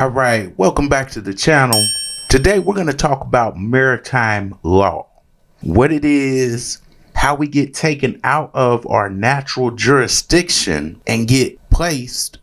All right, welcome back to the channel. Today we're going to talk about maritime law, what it is, how we get taken out of our natural jurisdiction and get placed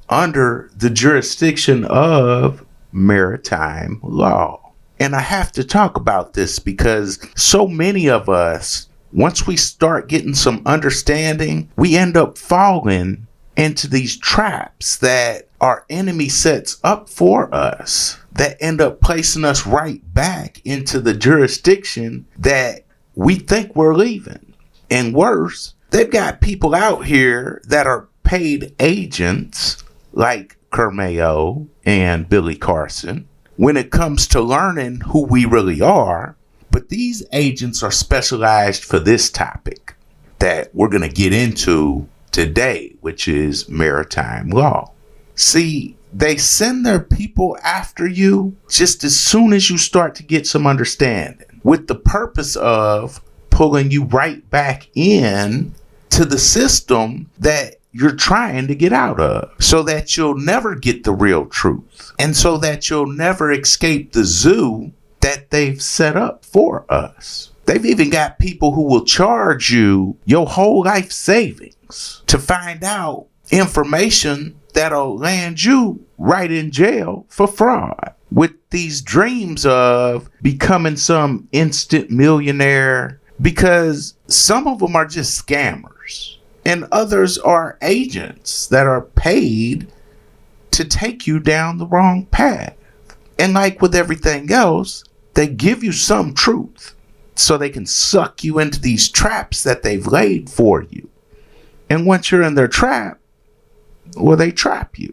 under the jurisdiction of maritime law. And I have to talk about this because so many of us, once we start getting some understanding, we end up falling into these traps that our enemy sets up for us that end up placing us right back into the jurisdiction that we think we're leaving. And worse, they've got people out here that are paid agents like Kermeo and Billy Carson when it comes to learning who we really are. But these agents are specialized for this topic that we're going to get into today, which is maritime law. See, they send their people after you just as soon as you start to get some understanding, with the purpose of pulling you right back in to the system that you're trying to get out of, so that you'll never get the real truth, and so that you'll never escape the zoo that they've set up for us. They've even got people who will charge you your whole life savings to find out information that'll land you right in jail for fraud, with these dreams of becoming some instant millionaire, because some of them are just scammers and others are agents that are paid to take you down the wrong path. And like with everything else, they give you some truth so they can suck you into these traps that they've laid for you. And once you're in their trap, well, they trap you.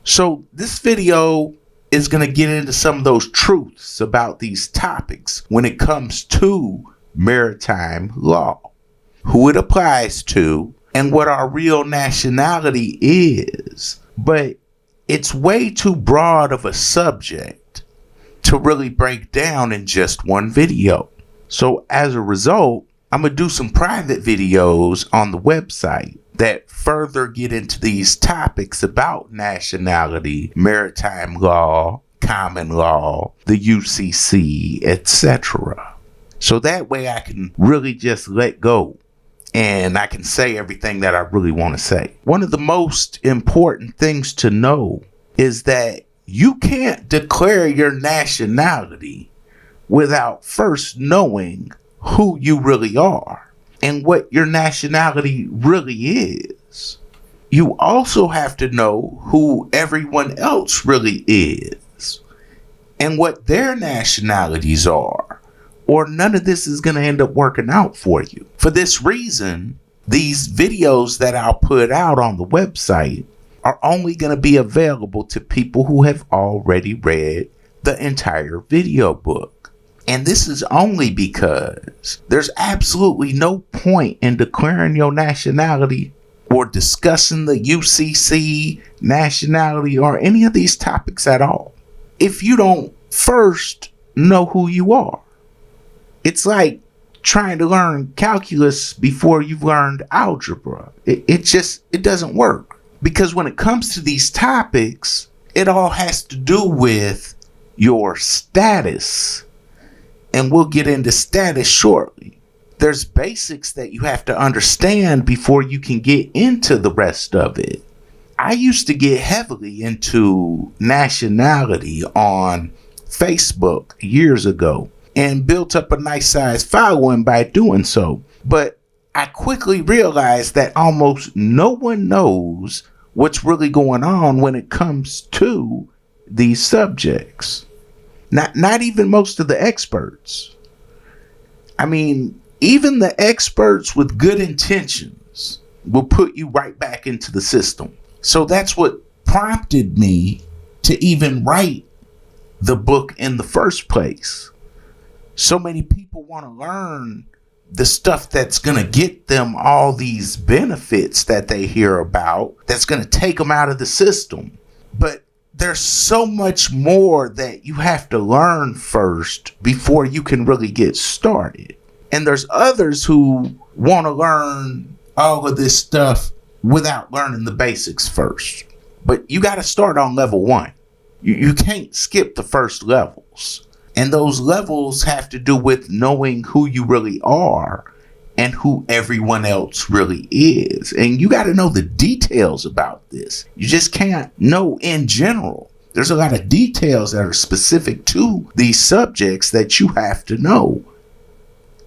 So this video is going to get into some of those truths about these topics when it comes to maritime law, who it applies to, and what our real nationality is. But it's way too broad of a subject to really break down in just one video. So as a result, I'm going to do some private videos on the website that further get into these topics about nationality, maritime law, common law, the UCC, etc. So that way I can really just let go and I can say everything that I really want to say. One of the most important things to know is that you can't declare your nationality without first knowing who you really are and what your nationality really is. You also have to know who everyone else really is and what their nationalities are, or none of this is going to end up working out for you. For this reason, these videos that I'll put out on the website are only going to be available to people who have already read the entire video book. And this is only because there's absolutely no point in declaring your nationality or discussing the UCC, nationality, or any of these topics at all if you don't first know who you are. It's like trying to learn calculus before you've learned algebra. It doesn't work, because when it comes to these topics, it all has to do with your status. And we'll get into status shortly. There's basics that you have to understand before you can get into the rest of it. I used to get heavily into nationality on Facebook years ago and built up a nice size following by doing so. But I quickly realized that almost no one knows what's really going on when it comes to these subjects. Not even most of the experts. I mean, even the experts with good intentions will put you right back into the system. So that's what prompted me to even write the book in the first place. So many people want to learn the stuff that's going to get them all these benefits that they hear about, that's going to take them out of the system. But there's so much more that you have to learn first before you can really get started. And there's others who want to learn all of this stuff without learning the basics first. But you got to start on level 1. You can't skip the first levels. And those levels have to do with knowing who you really are and who everyone else really is. And you got to know the details about this. You just can't know in general. There's a lot of details that are specific to these subjects that you have to know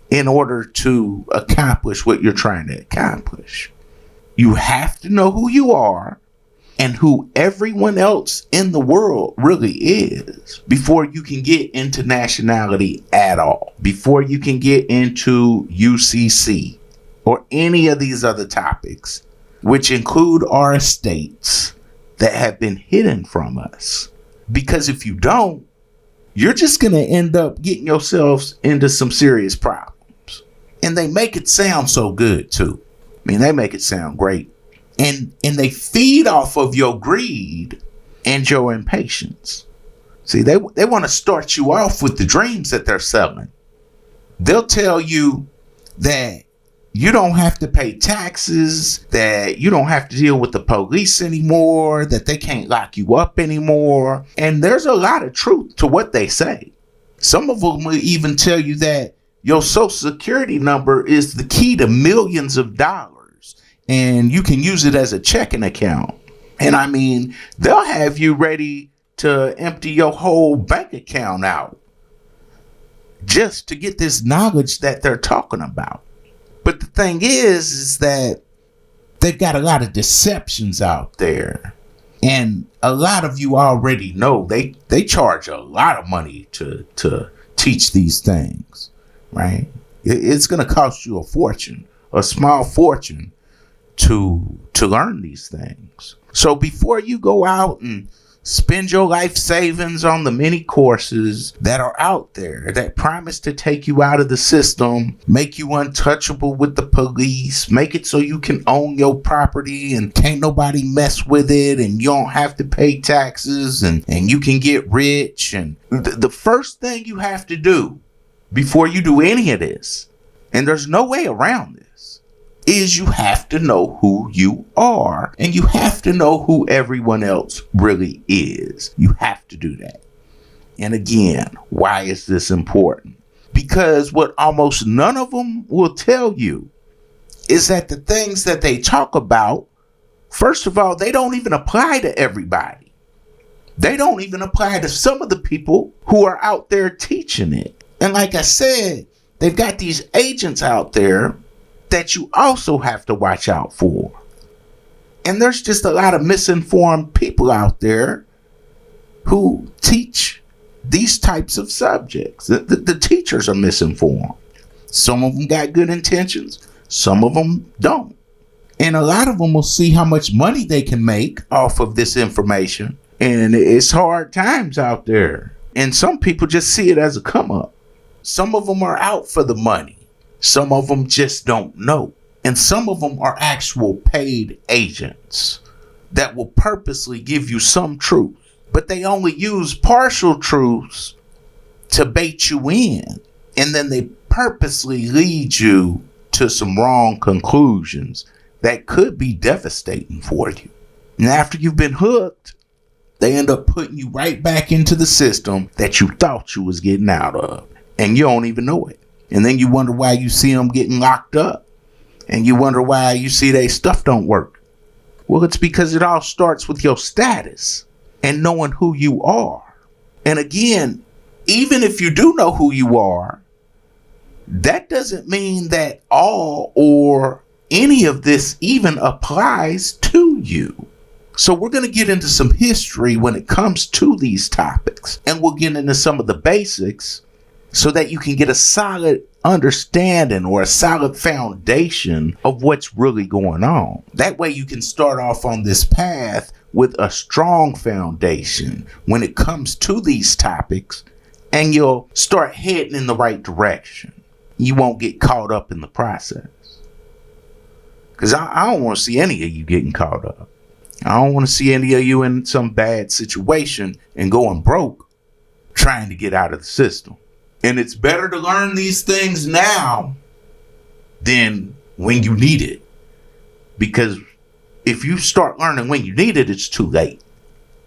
in order to accomplish what you're trying to accomplish. You have to know who you are and who everyone else in the world really is before you can get into nationality at all, before you can get into UCC or any of these other topics, which include our estates that have been hidden from us. Because if you don't, you're just going to end up getting yourselves into some serious problems. And they make it sound so good too. I mean, they make it sound great. And they feed off of your greed and your impatience. See, they want to start you off with the dreams that they're selling. They'll tell you that you don't have to pay taxes, that you don't have to deal with the police anymore, that they can't lock you up anymore. And there's a lot of truth to what they say. Some of them will even tell you that your social security number is the key to millions of dollars. And you can use it as a checking account. And I mean, they'll have you ready to empty your whole bank account out just to get this knowledge that they're talking about. But the thing is that they've got a lot of deceptions out there. And a lot of you already know they charge a lot of money to teach these things, right? It's going to cost you a fortune, a small fortune, to learn these things. So before you go out and spend your life savings on the many courses that are out there that promise to take you out of the system, make you untouchable with the police, make it so you can own your property and can't nobody mess with it, and you don't have to pay taxes, and you can get rich. And the first thing you have to do before you do any of this, and there's no way around this, is you have to know who you are, and you have to know who everyone else really is. You have to do that. And again, why is this important? Because what almost none of them will tell you is that the things that they talk about, first of all, they don't even apply to everybody. They don't even apply to some of the people who are out there teaching it. And like I said, they've got these agents out there that you also have to watch out for. And there's just a lot of misinformed people out there who teach these types of subjects. The teachers are misinformed. Some of them got good intentions, some of them don't. And a lot of them will see how much money they can make off of this information. And it's hard times out there. And some people just see it as a come up. Some of them are out for the money. Some of them just don't know. And some of them are actual paid agents that will purposely give you some truth. But they only use partial truths to bait you in. And then they purposely lead you to some wrong conclusions that could be devastating for you. And after you've been hooked, they end up putting you right back into the system that you thought you was getting out of. And you don't even know it. And then you wonder why you see them getting locked up. And you wonder why you see their stuff don't work. Well, it's because it all starts with your status and knowing who you are. And again, even if you do know who you are, that doesn't mean that all or any of this even applies to you. So we're going to get into some history when it comes to these topics. And we'll get into some of the basics so that you can get a solid understanding or a solid foundation of what's really going on. That way you can start off on this path with a strong foundation when it comes to these topics, and you'll start heading in the right direction. You won't get caught up in the process. Because I don't want to see any of you getting caught up. I don't want to see any of you in some bad situation and going broke trying to get out of the system. And it's better to learn these things now than when you need it. Because if you start learning when you need it, it's too late.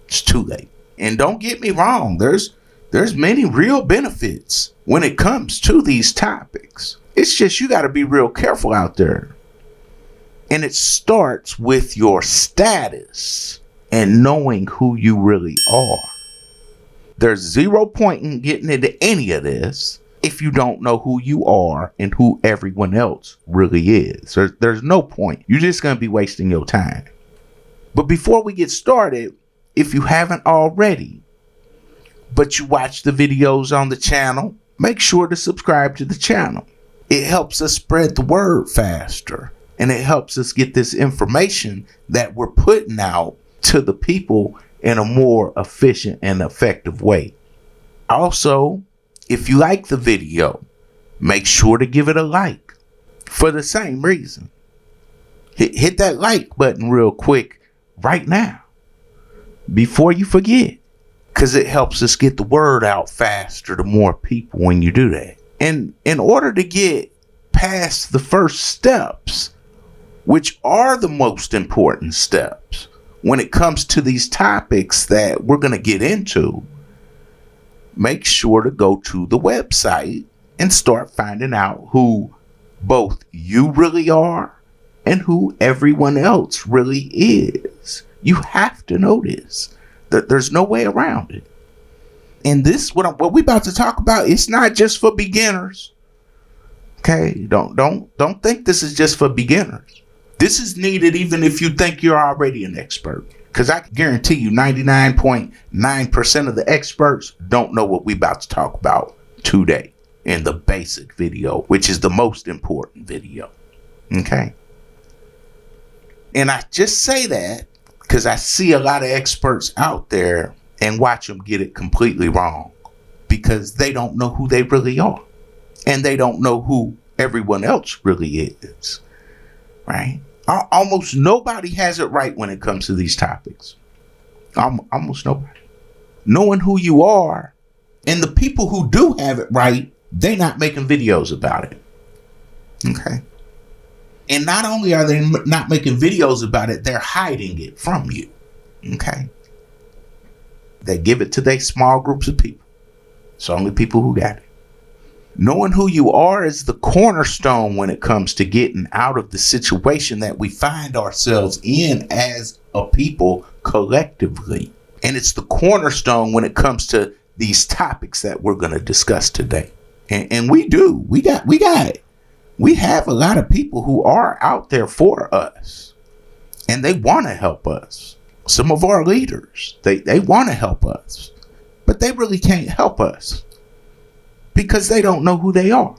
It's too late. And don't get me wrong, there's many real benefits when it comes to these topics. It's just you got to be real careful out there. And it starts with your status and knowing who you really are. There's zero point in getting into any of this if you don't know who you are and who everyone else really is. There's no point. You're just going to be wasting your time. But before we get started, if you haven't already, but you watch the videos on the channel, make sure to subscribe to the channel. It helps us spread the word faster, and it helps us get this information that we're putting out to the people in a more efficient and effective way. Also, if you like the video, make sure to give it a like for the same reason. Hit that like button real quick right now before you forget, because it helps us get the word out faster to more people when you do that. And in order to get past the first steps, which are the most important steps when it comes to these topics that we're going to get into, make sure to go to the website and start finding out who both you really are and who everyone else really is. You have to know this. There's no way around it. And this, what we're about to talk about, it's not just for beginners. Okay, don't think this is just for beginners. This is needed even if you think you're already an expert. Because I can guarantee you 99.9% of the experts don't know what we're about to talk about today in the basic video, which is the most important video. Okay. And I just say that because I see a lot of experts out there and watch them get it completely wrong because they don't know who they really are. And they don't know who everyone else really is. Right? Almost nobody has it right when it comes to these topics. Almost nobody. Knowing who you are, and the people who do have it right, they're not making videos about it. Okay. And not only are they not making videos about it, they're hiding it from you. Okay. They give it to their small groups of people. It's only people who got it. Knowing who you are is the cornerstone when it comes to getting out of the situation that we find ourselves in as a people collectively. And it's the cornerstone when it comes to these topics that we're going to discuss today. And we do. We got it. We have a lot of people who are out there for us. And they want to help us. Some of our leaders, they want to help us. But they really can't help us. Because they don't know who they are.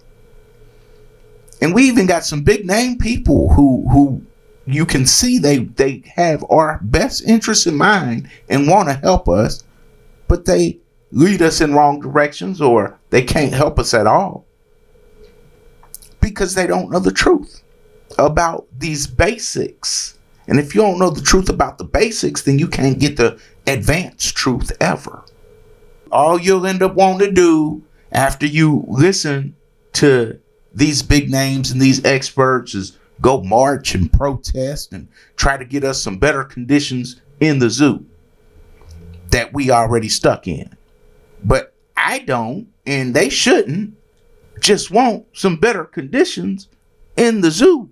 And we even got some big name people who you can see they have our best interests in mind and want to help us, but they lead us in wrong directions or they can't help us at all. Because they don't know the truth about these basics. And if you don't know the truth about the basics, then you can't get the advanced truth ever. All you'll end up wanting to do after you listen to these big names and these experts is go march and protest and try to get us some better conditions in the zoo that we already stuck in. But I don't, and they shouldn't, just want some better conditions in the zoo.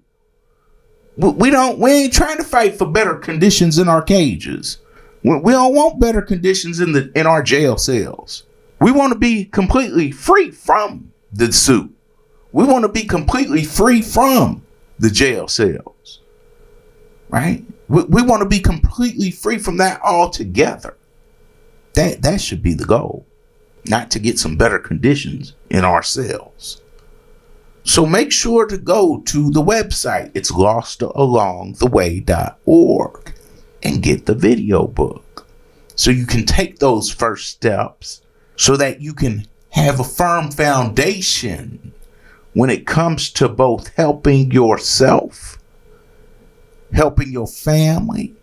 We ain't trying to fight for better conditions in our cages. We don't want better conditions in our jail cells. We want to be completely free from the zoo. We want to be completely free from the jail cells. Right? We want to be completely free from that altogether. That should be the goal. Not to get some better conditions in our cells. So make sure to go to the website. It's lostalongtheway.org and get the video book. So you can take those first steps so that you can have a firm foundation when it comes to both helping yourself, helping your family,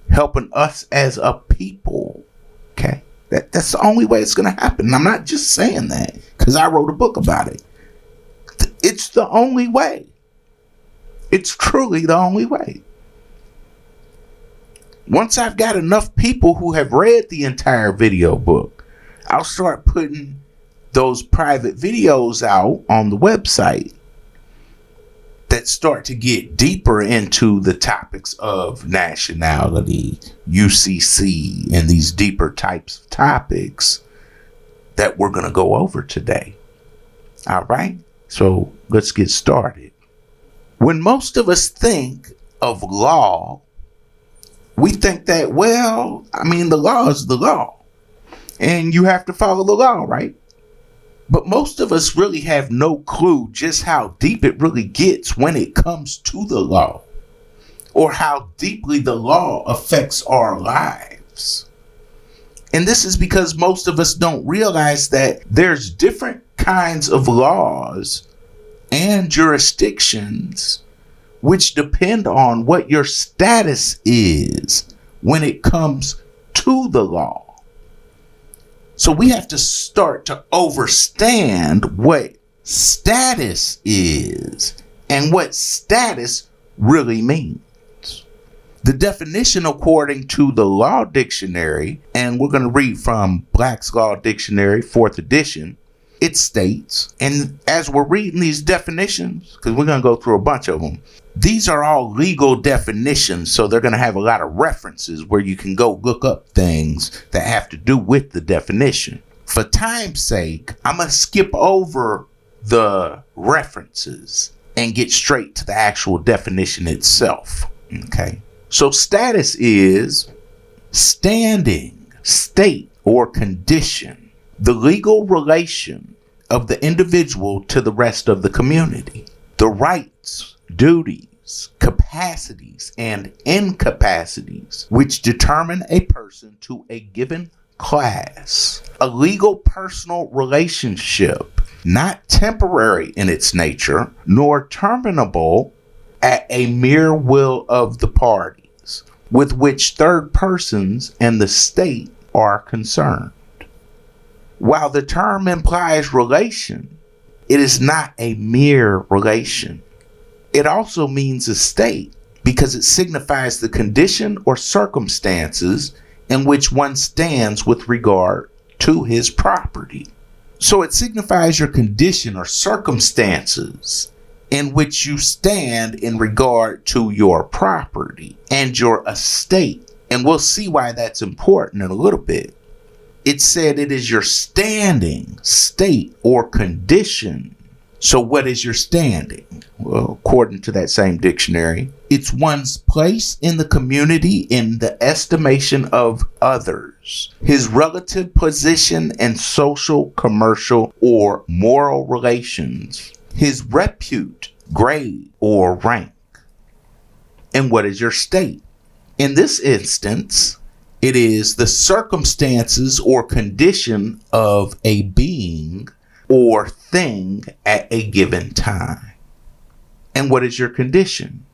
helping us as a people. Okay? That's the only way it's going to happen. And I'm not just saying that because I wrote a book about it. It's the only way. It's truly the only way. Once I've got enough people who have read the entire video book, I'll start putting those private videos out on the website that start to get deeper into the topics of nationality, UCC, and these deeper types of topics that we're going to go over today. All right, so let's get started. When most of us think of law, we think that, the law is the law, and you have to follow the law, right? But most of us really have no clue just how deep it really gets when it comes to the law, or how deeply the law affects our lives. And this is because most of us don't realize that there's different kinds of laws and jurisdictions which depend on what your status is when it comes to the law. So we have to start to understand what status is and what status really means. The definition, according to the Law Dictionary, and we're going to read from Black's Law Dictionary, 4th edition, it states, and as we're reading these definitions, because we're going to go through a bunch of them, these are all legal definitions, so they're going to have a lot of references where you can go look up things that have to do with the definition. For time's sake, I'm going to skip over the references and get straight to the actual definition itself. Okay. So status is standing, state, or condition, the legal relation of the individual to the rest of the community, the rights, duties, capacities, and incapacities which determine a person to a given class. A legal personal relationship, not temporary in its nature, nor terminable at a mere will of the parties, with which third persons and the state are concerned. While the term implies relation, it is not a mere relation. It also means a state because it signifies the condition or circumstances in which one stands with regard to his property. So it signifies your condition or circumstances in which you stand in regard to your property and your estate. And we'll see why that's important in a little bit. It said it is your standing, state, or condition. So what is your standing? Well, according to that same dictionary, it's one's place in the community in the estimation of others, his relative position in social, commercial, or moral relations, his repute, grade, or rank. And what is your state? In this instance, it is the circumstances or condition of a being or thing at a given time. And what is your condition?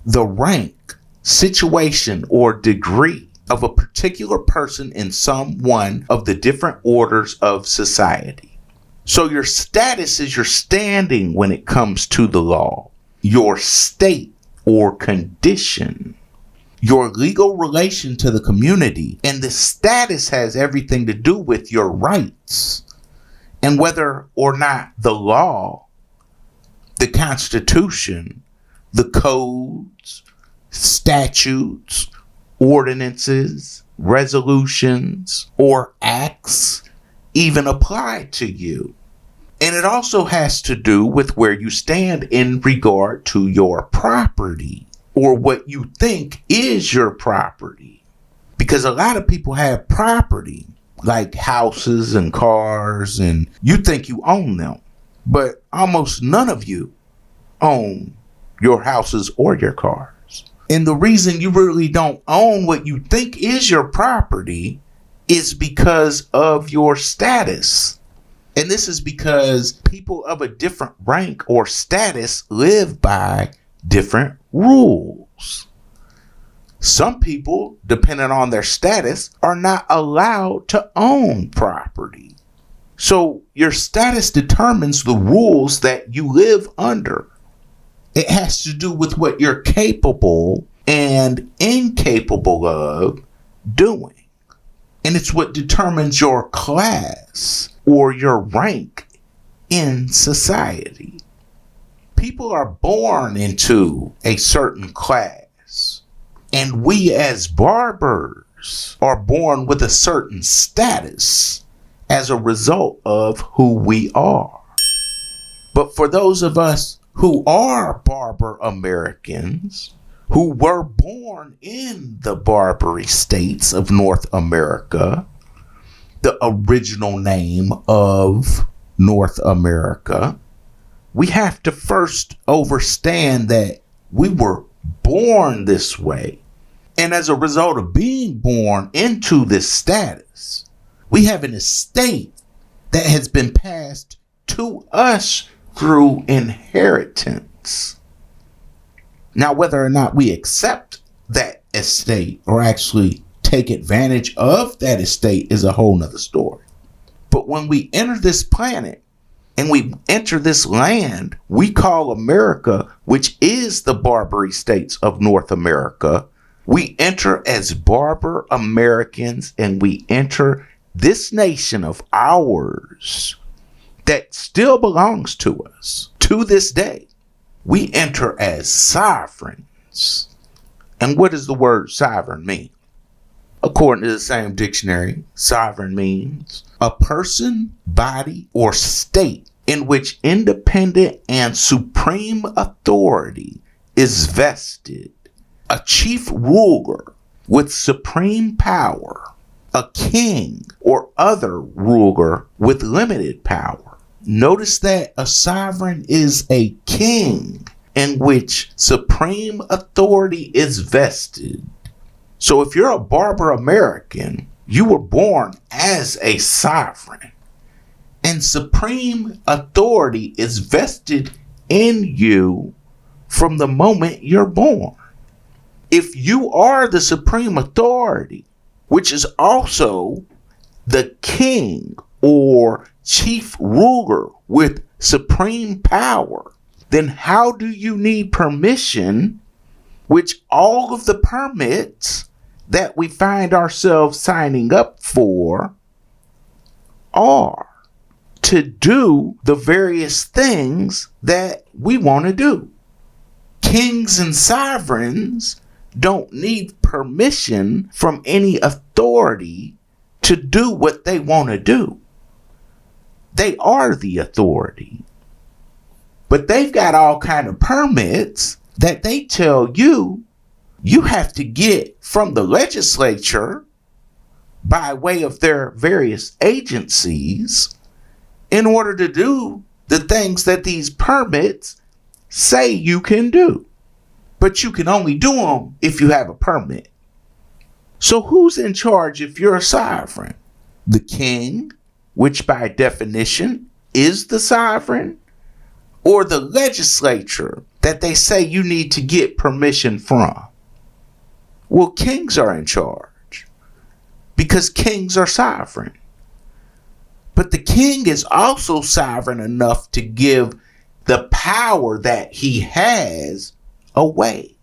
The rank, situation, or degree of a particular person in some one of the different orders of society. So your status is your standing when it comes to the law, your state or condition, your legal relation to the community, and the status has everything to do with your rights and whether or not the law, the Constitution, the codes, statutes, ordinances, resolutions, or acts even apply to you. And it also has to do with where you stand in regard to your property, or what you think is your property. Because a lot of people have property, like houses and cars, and you think you own them. But almost none of you own your houses or your cars. And the reason you really don't own what you think is your property is because of your status. And this is because people of a different rank or status live by different rules. Some people, depending on their status, are not allowed to own property. So your status determines the rules that you live under. It has to do with what you're capable and incapable of doing. And it's what determines your class or your rank in society. People are born into a certain class, and we as barbers are born with a certain status as a result of who we are. But for those of us who are barber Americans, who were born in the Barbary states of North America, the original name of North America, we have to first understand that we were born this way. And as a result of being born into this status, we have an estate that has been passed to us through inheritance. Now, whether or not we accept that estate or actually take advantage of that estate is a whole nother story. But when we enter this planet and we enter this land we call America, which is the Barbary states of North America, we enter as barber Americans, and we enter this nation of ours that still belongs to us to this day. We enter as sovereigns. And what does the word sovereign mean? According to the same dictionary, sovereign means a person, body, or state in which independent and supreme authority is vested. A chief ruler with supreme power. A king or other ruler with limited power. Notice that a sovereign is a king in which supreme authority is vested. So if you're a barber American, you were born as a sovereign, and supreme authority is vested in you from the moment you're born. If you are the supreme authority, which is also the king or chief ruler with supreme power, then how do you need permission, which all of the permits that we find ourselves signing up for are to do the various things that we want to do? Kings and sovereigns don't need permission from any authority to do what they want to do. They are the authority. But they've got all kind of permits that they tell you have to get from the legislature by way of their various agencies in order to do the things that these permits say you can do. But you can only do them if you have a permit. So who's in charge if you're a sovereign? The king, which by definition is the sovereign, or the legislature that they say you need to get permission from? Well, kings are in charge because kings are sovereign. But the king is also sovereign enough to give the power that he has away.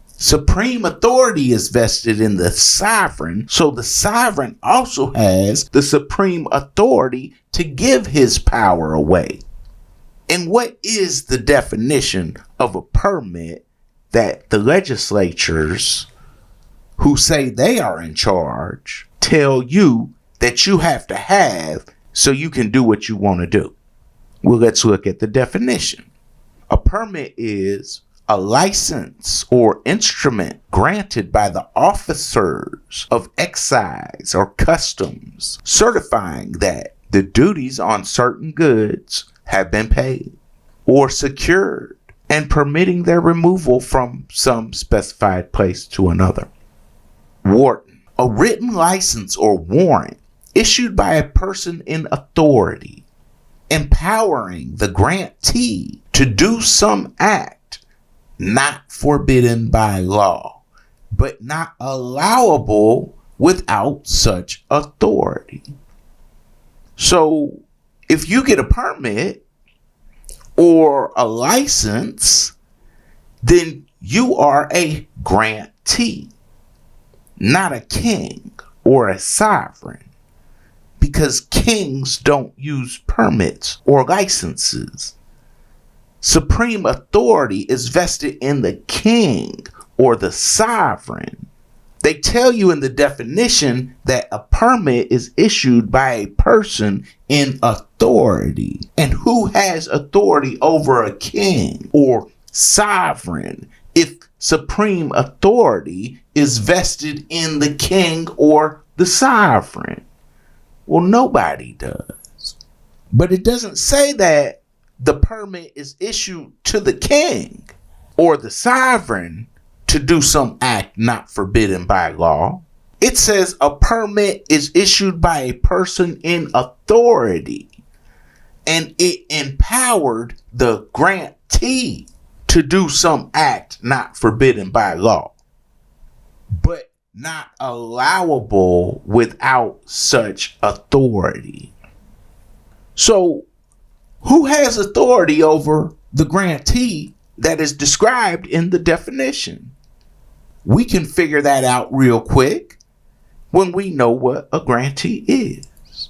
Supreme authority is vested in the sovereign, so the sovereign also has the supreme authority to give his power away. And what is the definition of a permit that the legislatures who say they are in charge tell you that you have to have so you can do what you want to do? Well, let's look at the definition. A permit is a license or instrument granted by the officers of excise or customs, certifying that the duties on certain goods have been paid or secured and permitting their removal from some specified place to another. Warden, a written license or warrant issued by a person in authority, empowering the grantee to do some act not forbidden by law, but not allowable without such authority. So if you get a permit or a license, then you are a grantee, not a king or a sovereign, because kings don't use permits or licenses. Supreme authority is vested in the king or the sovereign. They tell you in the definition that a permit is issued by a person in authority. And who has authority over a king or sovereign if supreme authority is vested in the king or the sovereign? Well, nobody does. But it doesn't say that the permit is issued to the king or the sovereign to do some act not forbidden by law. It says a permit is issued by a person in authority, and it empowered the grantee to do some act not forbidden by law, but not allowable without such authority. So, who has authority over the grantee that is described in the definition? We can figure that out real quick when we know what a grantee is.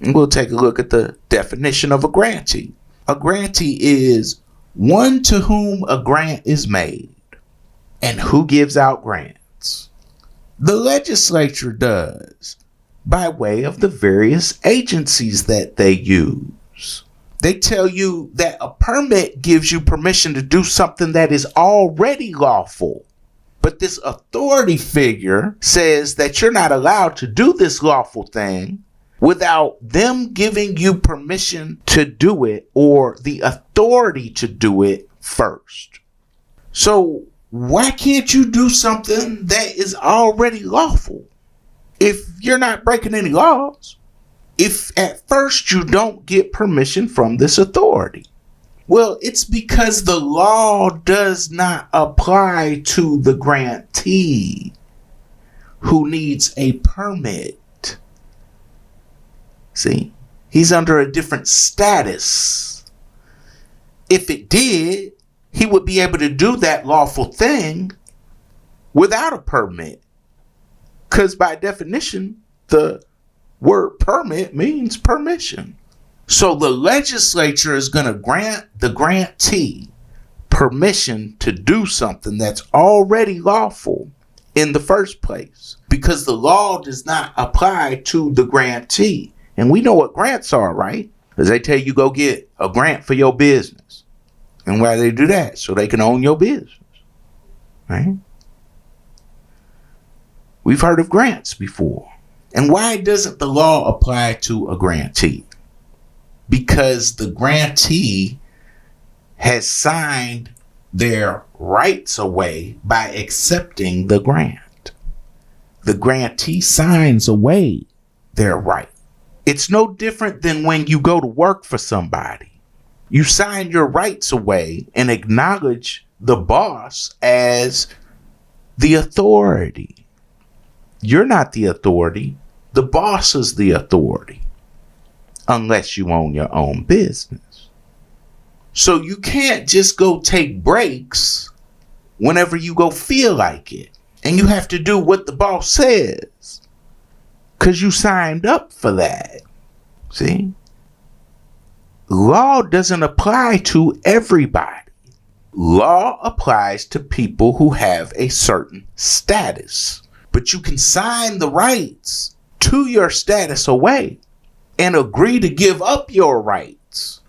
And we'll take a look at the definition of a grantee. A grantee is one to whom a grant is made. And who gives out grants? The legislature does, by way of the various agencies that they use. They tell you that a permit gives you permission to do something that is already lawful. But this authority figure says that you're not allowed to do this lawful thing without them giving you permission to do it or the authority to do it first. So why can't you do something that is already lawful if you're not breaking any laws? If at first you don't get permission from this authority? Well, it's because the law does not apply to the grantee who needs a permit. See, he's under a different status. If it did, he would be able to do that lawful thing without a permit. Because by definition, the word permit means permission. So the legislature is going to grant the grantee permission to do something that's already lawful in the first place, because the law does not apply to the grantee. And we know what grants are, right? Because they tell you go get a grant for your business. And why they do that? So they can own your business, right? We've heard of grants before. And why doesn't the law apply to a grantee? Because the grantee has signed their rights away by accepting the grant. The grantee signs away their right. It's no different than when you go to work for somebody. You sign your rights away and acknowledge the boss as the authority. You're not the authority. The boss is the authority. Unless you own your own business. So you can't just go take breaks whenever you go feel like it. And you have to do what the boss says. Because you signed up for that. See? Law doesn't apply to everybody. Law applies to people who have a certain status. But you can sign the rights to your status away and agree to give up your rights.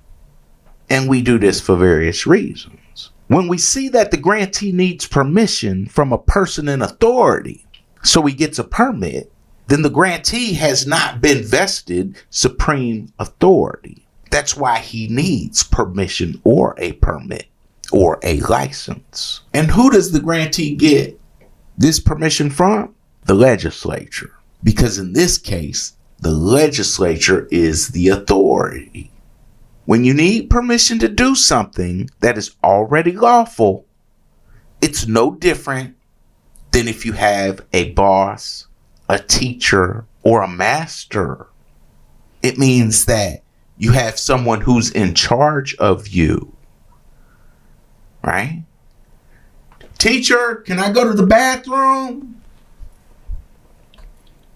And we do this for various reasons. When we see that the grantee needs permission from a person in authority, so he gets a permit, then the grantee has not been vested supreme authority. That's why he needs permission or a permit or a license. And who does the grantee get this permission from? The legislature. Because in this case, the legislature is the authority. When you need permission to do something that is already lawful, it's no different than if you have a boss, a teacher, or a master. It means that you have someone who's in charge of you, right? Teacher, can I go to the bathroom?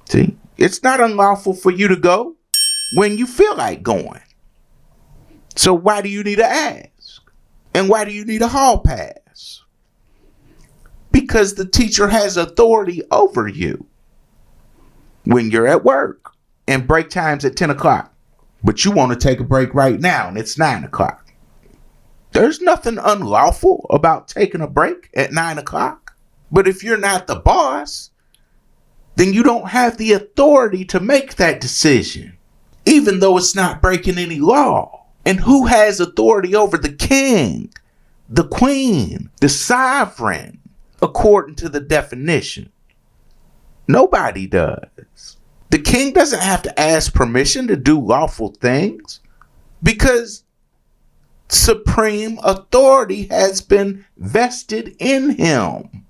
See, it's not unlawful for you to go when you feel like going. So why do you need to ask? And why do you need a hall pass? Because the teacher has authority over you when you're at work and break time's at 10 o'clock. But you want to take a break right now and it's 9 o'clock. There's nothing unlawful about taking a break at 9 o'clock. But if you're not the boss, then you don't have the authority to make that decision, even though it's not breaking any law. And who has authority over the king, the queen, the sovereign, according to the definition? Nobody does. The king doesn't have to ask permission to do lawful things because supreme authority has been vested in him.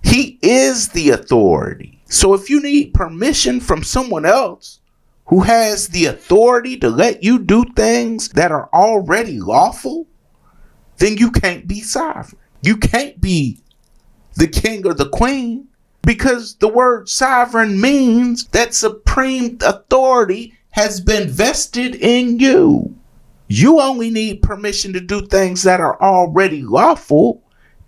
He is the authority. So if you need permission from someone else who has the authority to let you do things that are already lawful, then you can't be sovereign. You can't be the king or the queen, because the word sovereign means that supreme authority has been vested in you. You only need permission to do things that are already lawful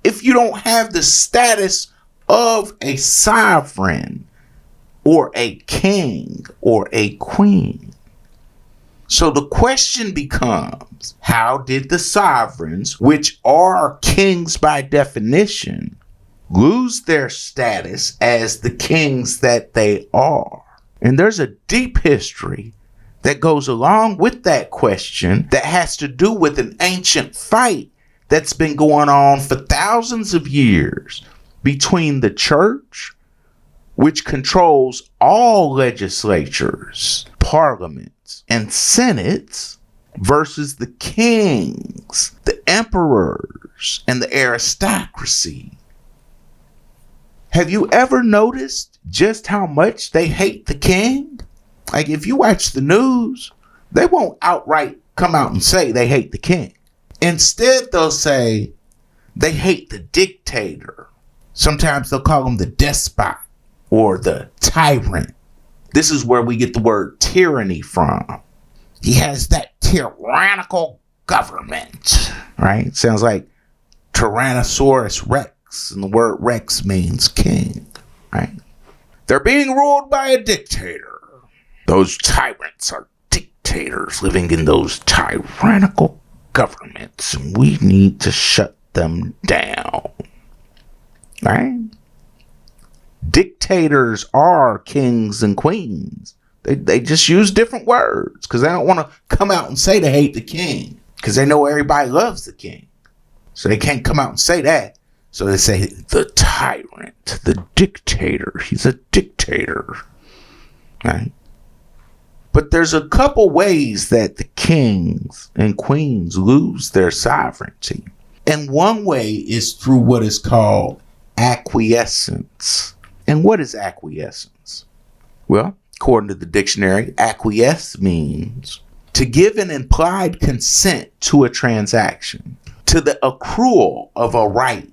if you don't have the status of a sovereign or a king or a queen. So the question becomes, how did the sovereigns, which are kings by definition, lose their status as the kings that they are? And there's a deep history that goes along with that question that has to do with an ancient fight that's been going on for thousands of years between the church, which controls all legislatures, parliaments, and senates, versus the kings, the emperors, and the aristocracy. Have you ever noticed just how much they hate the king? Like, if you watch the news, they won't outright come out and say they hate the king. Instead, they'll say they hate the dictator. Sometimes they'll call him the despot or the tyrant. This is where we get the word tyranny from. He has that tyrannical government, right? Sounds like Tyrannosaurus Rex, and the word Rex means king, right? They're being ruled by a dictator. Those tyrants are dictators living in those tyrannical governments, and we need to shut them down. Right? Dictators are kings and queens. They just use different words because they don't want to come out and say they hate the king because they know everybody loves the king. So they can't come out and say that. So they say the tyrant, the dictator. He's a dictator. Right? But there's a couple ways that the kings and queens lose their sovereignty. And one way is through what is called acquiescence. And what is acquiescence? Well, according to the dictionary, acquiesce means to give an implied consent to a transaction, to the accrual of a right,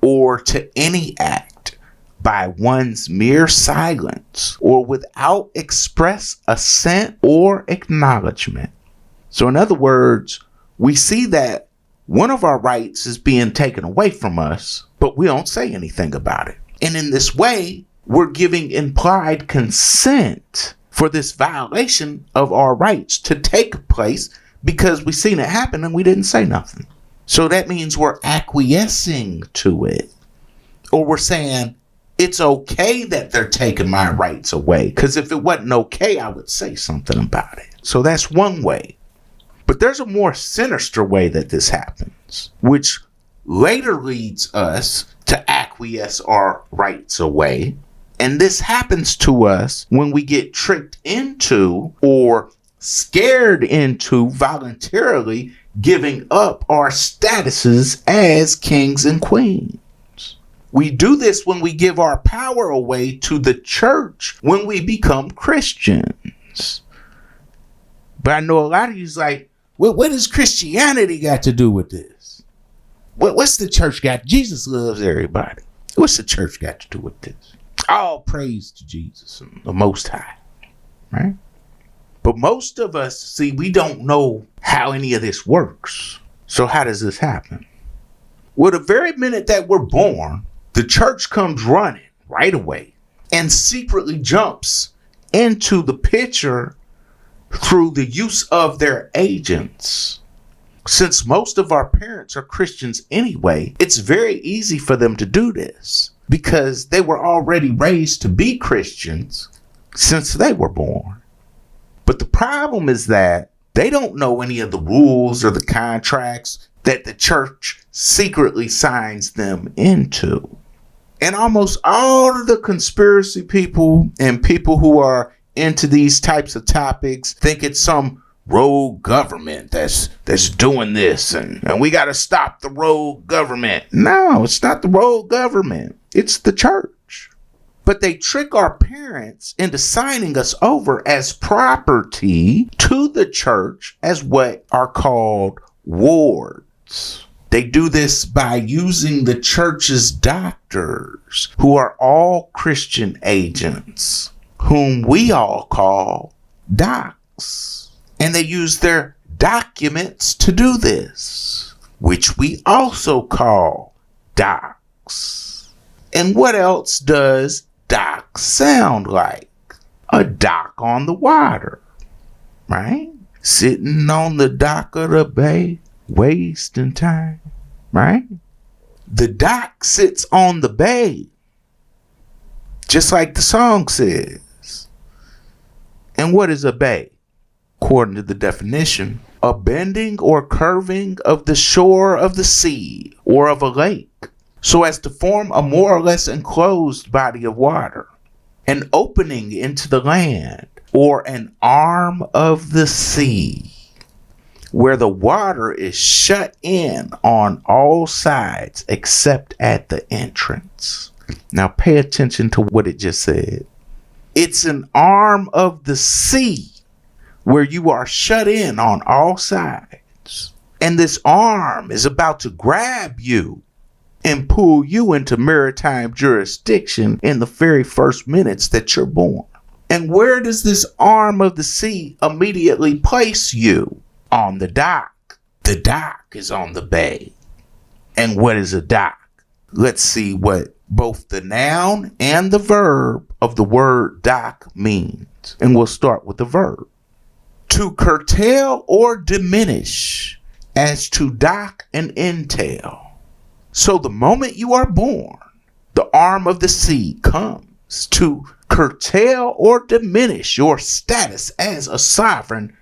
or to any act by one's mere silence or without express assent or acknowledgement. So in other words, we see that one of our rights is being taken away from us, but we don't say anything about it. And in this way, we're giving implied consent for this violation of our rights to take place because we seen it happen and we didn't say nothing. So that means we're acquiescing to it. Or we're saying, it's okay that they're taking my rights away, because if it wasn't okay, I would say something about it. So that's one way. But there's a more sinister way that this happens, which later leads us to acquiesce our rights away. And this happens to us when we get tricked into or scared into voluntarily giving up our statuses as kings and queens. We do this when we give our power away to the church when we become Christians. But I know a lot of you's like, well, what does Christianity got to do with this? What's the church got? Jesus loves everybody. What's the church got to do with this? All praise to Jesus and the Most High, right? But most of us, see, we don't know how any of this works. So how does this happen? Well, the very minute that we're born, the church comes running right away and secretly jumps into the picture through the use of their agents. Since most of our parents are Christians anyway, it's very easy for them to do this because they were already raised to be Christians since they were born. But the problem is that they don't know any of the rules or the contracts that the church secretly signs them into. And almost all of the conspiracy people and people who are into these types of topics think it's some rogue government that's doing this and we got to stop the rogue government. No, it's not the rogue government. It's the church. But they trick our parents into signing us over as property to the church as what are called wards. They do this by using the church's doctors, who are all Christian agents, whom we all call docs. And they use their documents to do this, which we also call docs. And what else does doc sound like? A dock on the water, right? Sitting on the dock of the bay, wasting time, right? The dock sits on the bay, just like the song says. And what is a bay? According to the definition, a bending or curving of the shore of the sea or of a lake, so as to form a more or less enclosed body of water, an opening into the land, or an arm of the sea, where the water is shut in on all sides except at the entrance. Now pay attention to what it just said. It's an arm of the sea where you are shut in on all sides. And this arm is about to grab you and pull you into maritime jurisdiction in the very first minutes that you're born. And where does this arm of the sea immediately place you? On the dock. The dock is on the bay. And what is a dock? Let's see what both the noun and the verb of the word dock means. And we'll start with the verb. To curtail or diminish, as to dock and entail. So the moment you are born, the arm of the sea comes to curtail or diminish your status as a sovereign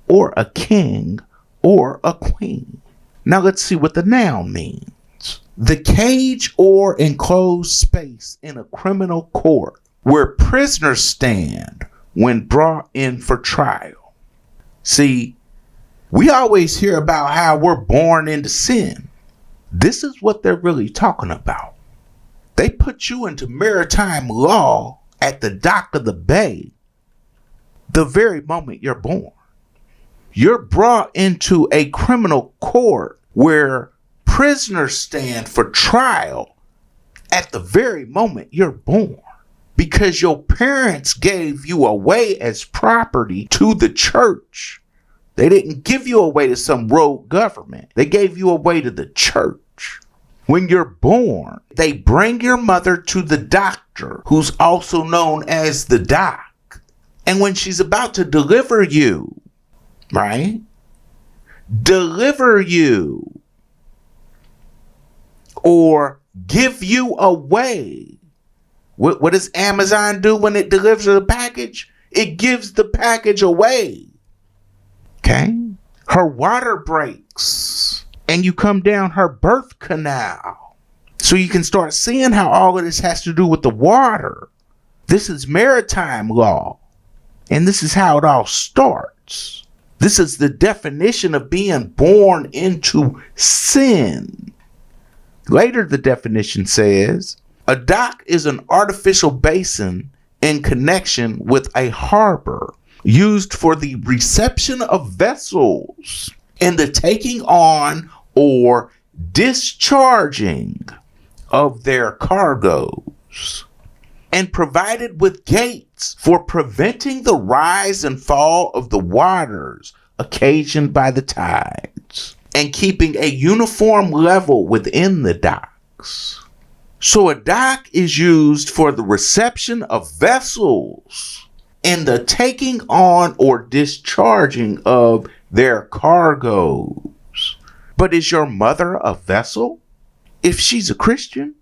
or a king or a queen. Now let's see what the noun means. The cage or enclosed space in a criminal court where prisoners stand when brought in for trial. See, we always hear about how we're born into sin. This is what they're really talking about. They put you into maritime law at the dock of the bay the very moment you're born. You're brought into a criminal court where prisoners stand for trial at the very moment you're born. Because your parents gave you away as property to the church. They didn't give you away to some rogue government. They gave you away to the church. When you're born, they bring your mother to the doctor, who's also known as the doc. And when she's about to deliver you, right? Deliver you or give you away. What does Amazon do when it delivers a package? It gives the package away. Okay? Her water breaks and you come down her birth canal. So you can start seeing how all of this has to do with the water. This is maritime law. And this is how it all starts. This is the definition of being born into sin. Later, the definition says, a dock is an artificial basin in connection with a harbor used for the reception of vessels and the taking on or discharging of their cargoes, and provided with gates for preventing the rise and fall of the waters occasioned by the tides, and keeping a uniform level within the docks. So a dock is used for the reception of vessels and the taking on or discharging of their cargoes. But is your mother a vessel if she's a Christian?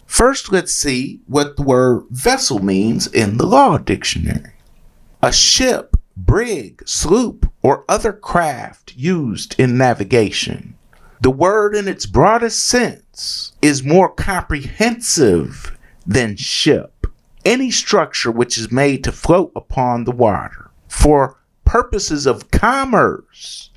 First, let's see what the word vessel means in the Law Dictionary. A ship, brig, sloop, or other craft used in navigation. The word in its broadest sense is more comprehensive than ship. Any structure which is made to float upon the water for purposes of commerce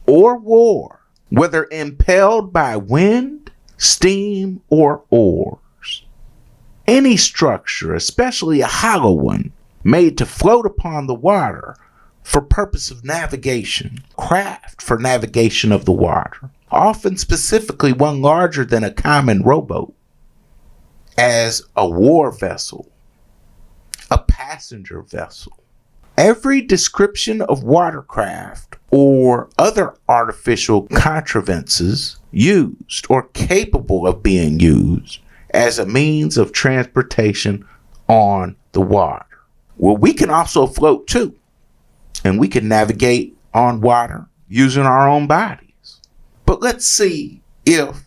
or war, whether impelled by wind, steam, or oars. Any structure, especially a hollow one, made to float upon the water for purpose of navigation, craft for navigation of the water, often specifically one larger than a common rowboat, as a war vessel, a passenger vessel. Every description of watercraft or other artificial contrivances used or capable of being used as a means of transportation on the water. Well, we can also float too, and we can navigate on water using our own bodies. But let's see if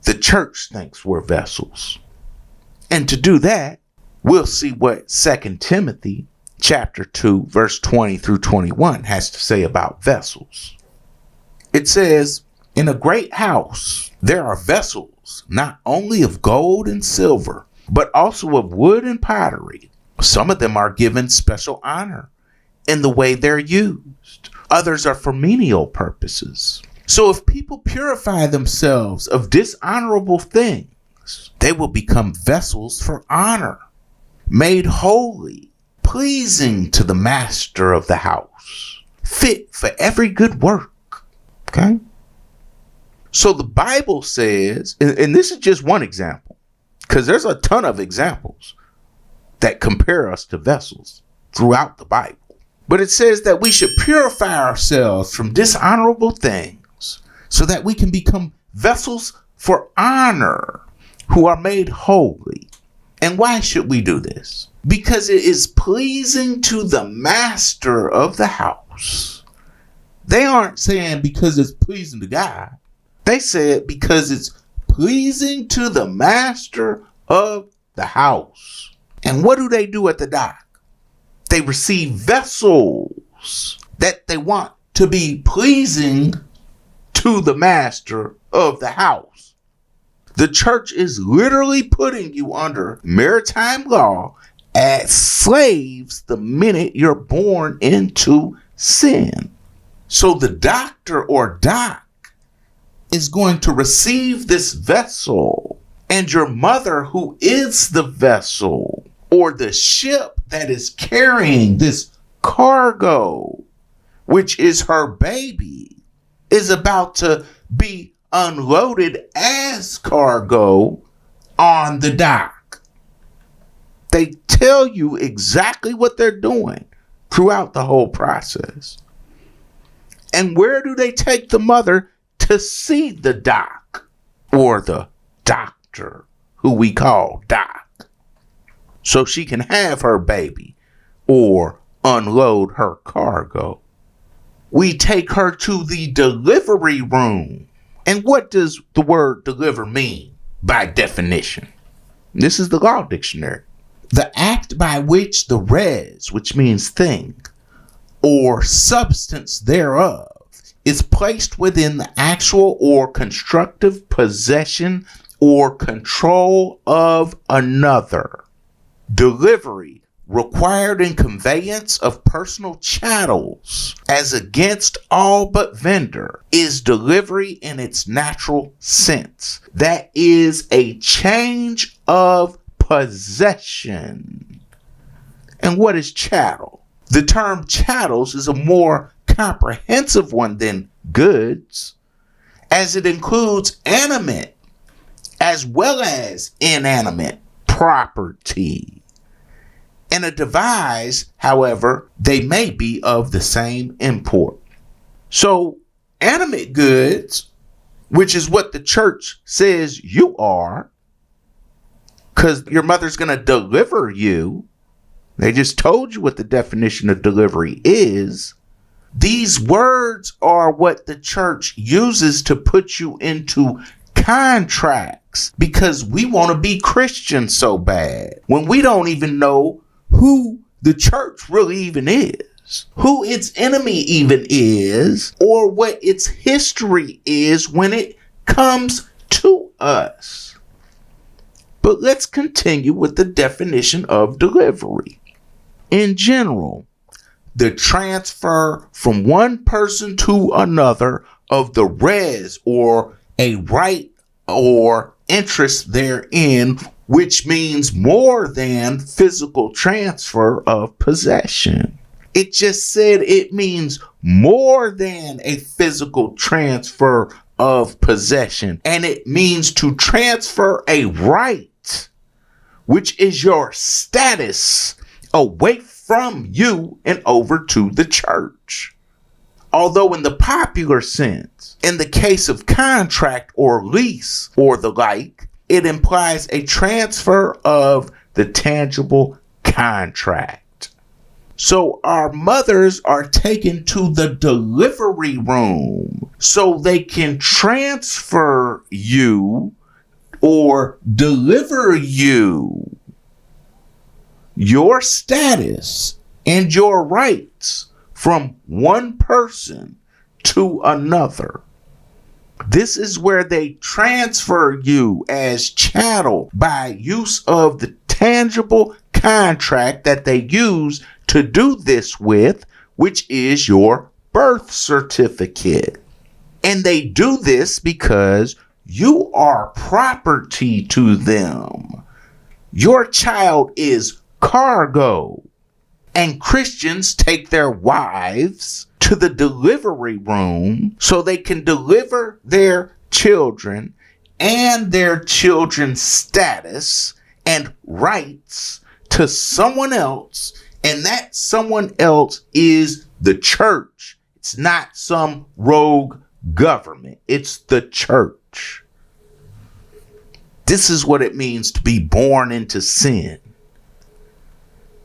the church thinks we're vessels. And to do that, we'll see what 2 Timothy chapter 2, verse 20 through 21 has to say about vessels. It says, "In a great house there are vessels, not only of gold and silver, but also of wood and pottery. Some of them are given special honor in the way they're used. Others are for menial purposes. So if people purify themselves of dishonorable things, they will become vessels for honor, made holy, pleasing to the master of the house, fit for every good work." Okay? So the Bible says, and this is just one example, because there's a ton of examples that compare us to vessels throughout the Bible. But it says that we should purify ourselves from dishonorable things so that we can become vessels for honor who are made holy. And why should we do this? Because it is pleasing to the master of the house. They aren't saying because it's pleasing to God. They said because it's pleasing to the master of the house. And what do they do at the dock? They receive vessels that they want to be pleasing to the master of the house. The church is literally putting you under maritime law as slaves the minute you're born into sin. So the doctor or dock is going to receive this vessel, and your mother, who is the vessel or the ship that is carrying this cargo, which is her baby, is about to be unloaded as cargo on the dock. They tell you exactly what they're doing throughout the whole process. And where do they take the mother to see the doc or the doctor, who we call Doc, so she can have her baby or unload her cargo? We take her to the delivery room. And what does the word deliver mean by definition? This is the Law Dictionary. The act by which the res, which means thing, or substance thereof, is placed within the actual or constructive possession or control of another. Delivery, required in conveyance of personal chattels, as against all but vendor, is delivery in its natural sense. That is a change of possession. And what is chattel? The term chattels is a more comprehensive one than goods, as it includes animate as well as inanimate property. In a devise, however, they may be of the same import. So, animate goods, which is what the church says you are, because your mother's going to deliver you. They just told you what the definition of delivery is. These words are what the church uses to put you into contracts because we want to be Christian so bad when we don't even know who the church really even is, who its enemy even is, or what its history is when it comes to us. But let's continue with the definition of delivery. In general, the transfer from one person to another of the res or a right or interest therein, which means more than physical transfer of possession. It just said it means more than a physical transfer of possession, and it means to transfer a right, which is your status, away from you and over to the church. Although in the popular sense, in the case of contract or lease or the like, it implies a transfer of the tangible contract. So our mothers are taken to the delivery room so they can transfer you or deliver you, your status and your rights from one person to another. This is where they transfer you as chattel by use of the tangible contract that they use to do this with, which is your birth certificate. And they do this because you are property to them. Your child is cargo. And Christians take their wives to the delivery room so they can deliver their children and their children's status and rights to someone else. And that someone else is the church. It's not some rogue government. It's the church. This is what it means to be born into sin.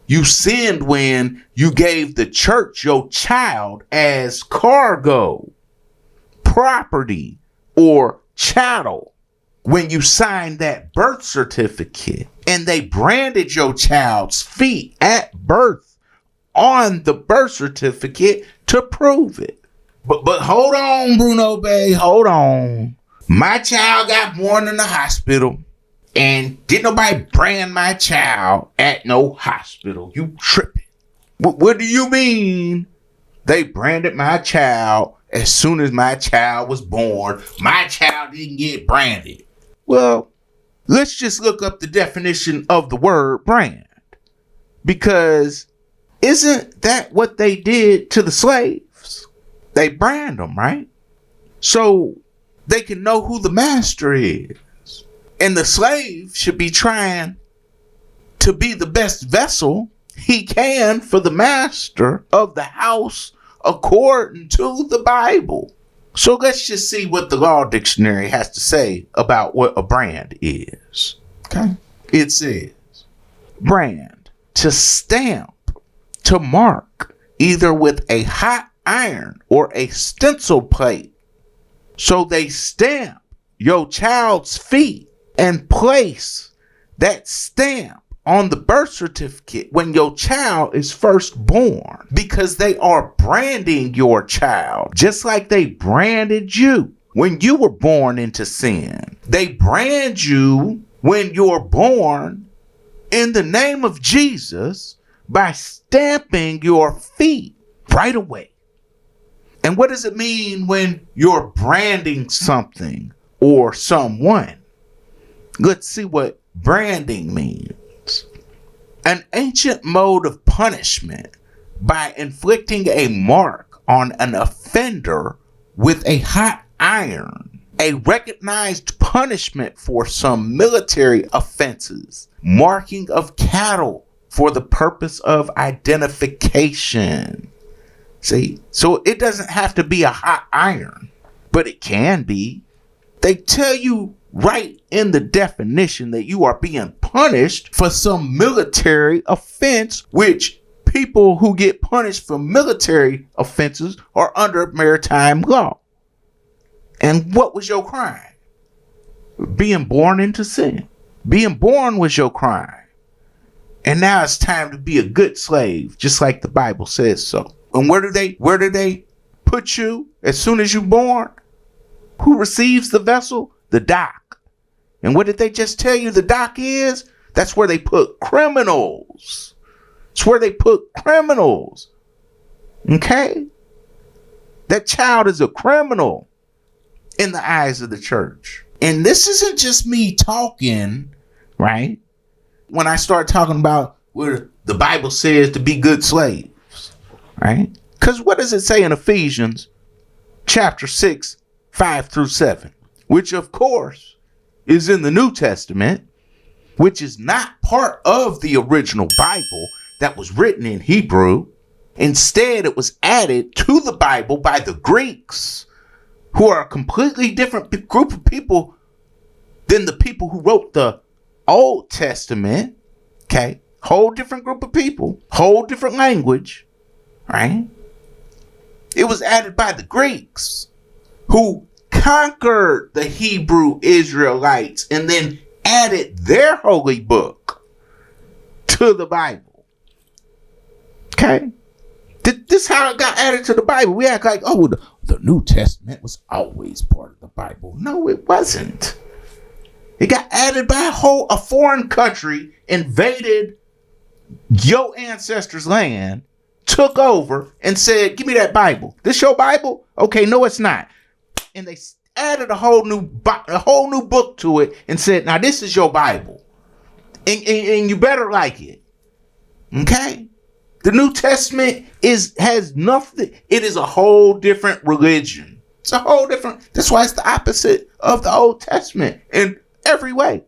You sinned when you gave the church your child as cargo, property, or chattel. When you signed that birth certificate and they branded your child's feet at birth on the birth certificate to prove it. But hold on, Bruno Bay, hold on. My child got born in the hospital. And didn't nobody brand my child at no hospital. You tripping. What do you mean? They branded my child as soon as my child was born. My child didn't get branded. Well, let's just look up the definition of the word brand. Because isn't that what they did to the slaves? They brand them, right? So they can know who the master is. And the slave should be trying to be the best vessel he can for the master of the house according to the Bible. So let's just see what the Law Dictionary has to say about what a brand is. Okay. It says, brand, to stamp, to mark, either with a hot iron or a stencil plate. So they stamp your child's feet and place that stamp on the birth certificate when your child is first born, because they are branding your child just like they branded you when you were born into sin. They brand you when you're born in the name of Jesus by stamping your feet right away. And what does it mean when you're branding something or someone? Let's see what branding means. An ancient mode of punishment by inflicting a mark on an offender with a hot iron. a recognized punishment for some military offenses, marking of cattle for the purpose of identification. See, so it doesn't have to be a hot iron, but it can be. They tell you right in the definition that you are being punished for some military offense, which people who get punished for military offenses are under maritime law. And what was your crime? Being born into sin. Being born was your crime. And now it's time to be a good slave, just like the Bible says so. And where do they put you as soon as you're born? Who receives the vessel? The dock. And what did they just tell you the dock is? That's where they put criminals. It's where they put criminals. Okay? That child is a criminal in the eyes of the church. And this isn't just me talking, right? When I start talking about where the Bible says to be good slaves, right? Because what does it say in Ephesians chapter 6, 5 through 7, which of course is in the New Testament, which is not part of the original Bible that was written in Hebrew. Instead, it was added to the Bible by the Greeks, who are a completely different group of people than the people who wrote the Old Testament. Okay, whole different group of people, whole different language, right? It was added by the Greeks, who conquered the Hebrew Israelites and then added their holy book to the Bible. Okay? This is how it got added to the Bible. We act like, oh, the New Testament was always part of the Bible. No, it wasn't. It got added by a foreign country, invaded your ancestors' land, took over, and said, give me that Bible. This your Bible? Okay, no, it's not. And they added a whole new book to it and said, now this is your Bible. And you better like it. Okay? The New Testament has nothing. It is a whole different religion. It's a whole different. That's why it's the opposite of the Old Testament in every way.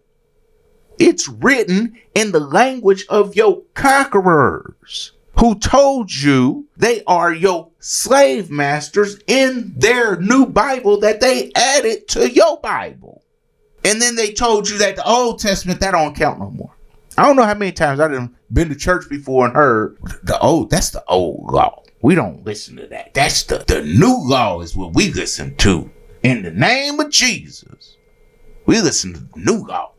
It's written in the language of your conquerors, who told you they are your slave masters in their new Bible that they added to your Bible. And then they told you that the Old Testament, that don't count no more. I don't know how many times I've been to church before and heard that's the old law. We don't listen to that. That's the new law is what we listen to. In the name of Jesus, we listen to the new law.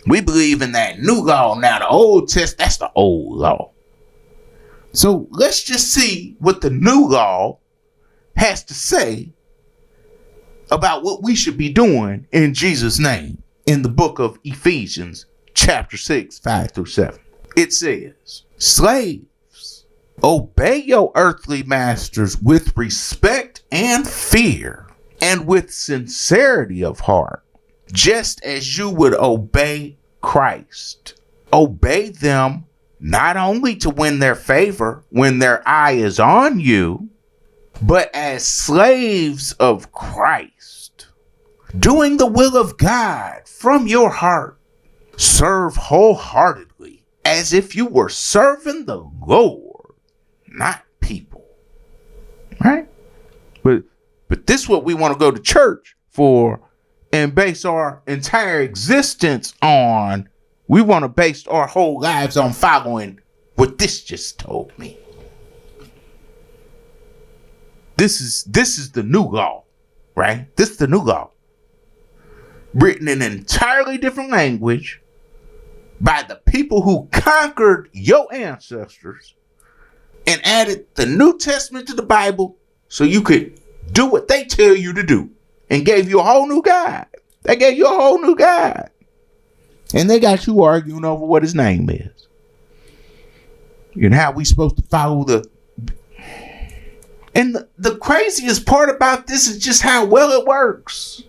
We believe in that new law. Now the Old Testament, that's the old law. So let's just see what the new law has to say about what we should be doing in Jesus' name. In the book of Ephesians, chapter 6, 5 through 7. It says, slaves, obey your earthly masters with respect and fear, and with sincerity of heart, just as you would obey Christ. Obey them not only to win their favor when their eye is on you, but as slaves of Christ, doing the will of God from your heart. Serve wholeheartedly, as if you were serving the Lord, not people. Right? But this is what we want to go to church for and base our entire existence on. We want to base our whole lives on following what this just told me. This is the new law, right? This is the new law. Written in an entirely different language by the people who conquered your ancestors and added the New Testament to the Bible so you could do what they tell you to do, and gave you a whole new God. They gave you a whole new God. And they got you arguing over what his name is. And how we supposed to follow the... And the craziest part about this is just how well it works.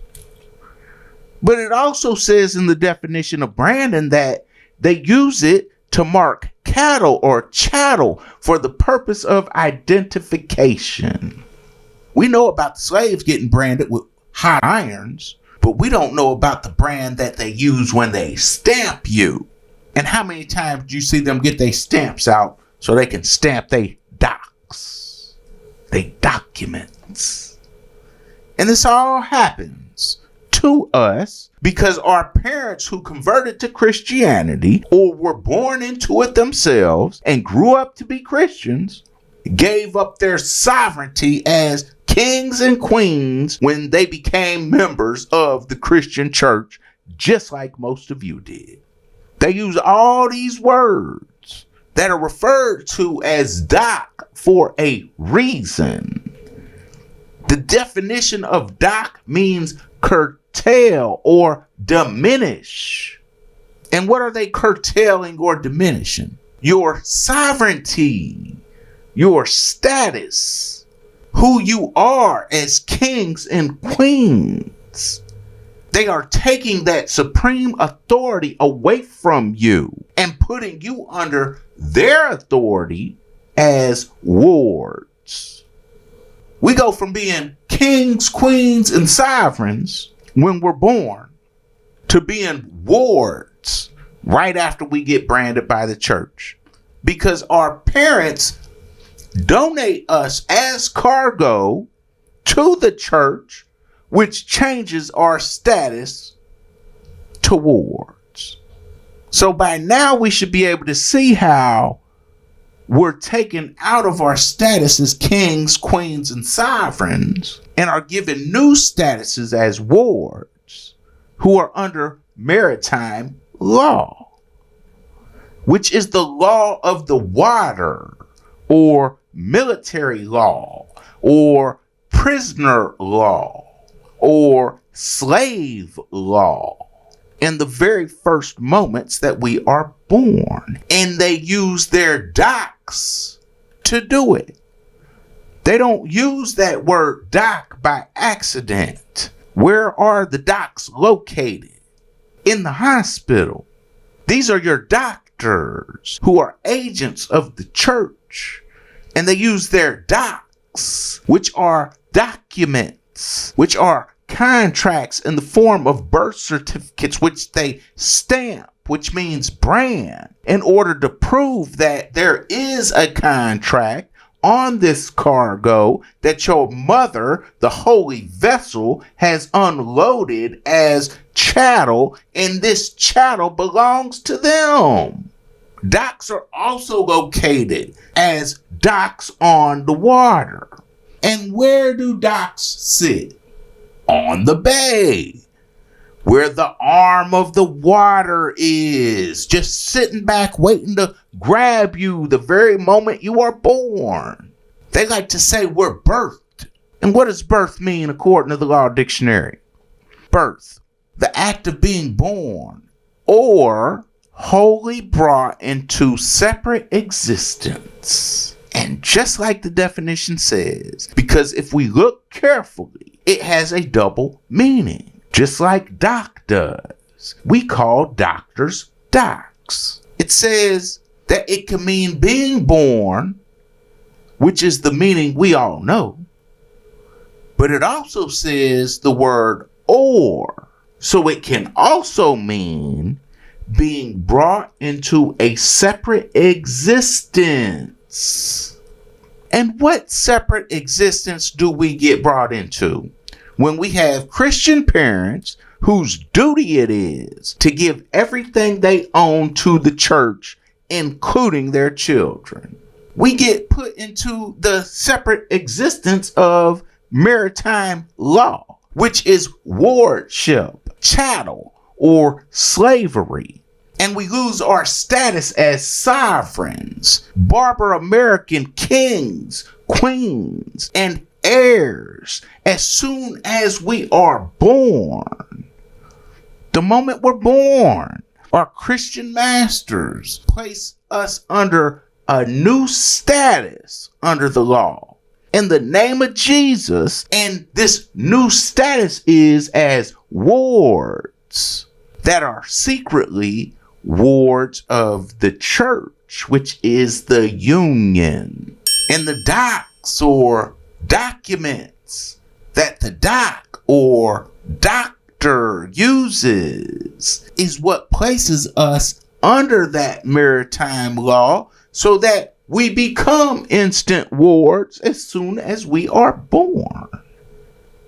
But it also says in the definition of branding that they use it to mark cattle or chattel for the purpose of identification. We know about the slaves getting branded with hot irons, but we don't know about the brand that they use when they stamp you. And how many times do you see them get their stamps out so they can stamp their docs, their documents? And this all happens to us because our parents who converted to Christianity or were born into it themselves and grew up to be Christians gave up their sovereignty as kings and queens when they became members of the Christian church, just like most of you did. They use all these words that are referred to as doc for a reason. The definition of doc means curtail or diminish. And what are they curtailing or diminishing? Your sovereignty, your status, who you are as kings and queens. They are taking that supreme authority away from you and putting you under their authority as wards. We go from being kings, queens, and sovereigns when we're born to being wards right after we get branded by the church, because our parents donate us as cargo to the church, which changes our status to wards. So by now we should be able to see how we're taken out of our status as kings, queens, and sovereigns and are given new statuses as wards who are under maritime law, which is the law of the water, or military law, or prisoner law, or slave law in the very first moments that we are born. And they use their docs to do it. They don't use that word doc by accident. Where are the docs located? In the hospital. These are your doctors who are agents of the church. And they use their docs, which are documents, which are contracts in the form of birth certificates, which they stamp, which means brand, in order to prove that there is a contract on this cargo that your mother, the holy vessel, has unloaded as chattel, and this chattel belongs to them. Docks are also located as docks on the water. And where do docks sit? On the bay, where the arm of the water is, just sitting back waiting to grab you the very moment you are born. They like to say we're birthed. And what does birth mean according to the Law Dictionary? Birth, the act of being born, or wholly brought into separate existence. And just like the definition says, because if we look carefully, it has a double meaning, just like doc does. We call doctors docs. It says that it can mean being born, which is the meaning we all know, but it also says the word or. So it can also mean being brought into a separate existence. And what separate existence do we get brought into when we have Christian parents whose duty it is to give everything they own to the church, including their children? We get put into the separate existence of maritime law, which is wardship, chattel, or slavery. And we lose our status as sovereigns, barbar American kings, queens, and heirs as soon as we are born. The moment we're born, our Christian masters place us under a new status under the law in the name of Jesus, and this new status is as wards that are secretly wards of the church, which is the union. And the docs or documents that the doc or doctor uses is what places us under that maritime law so that we become instant wards as soon as we are born.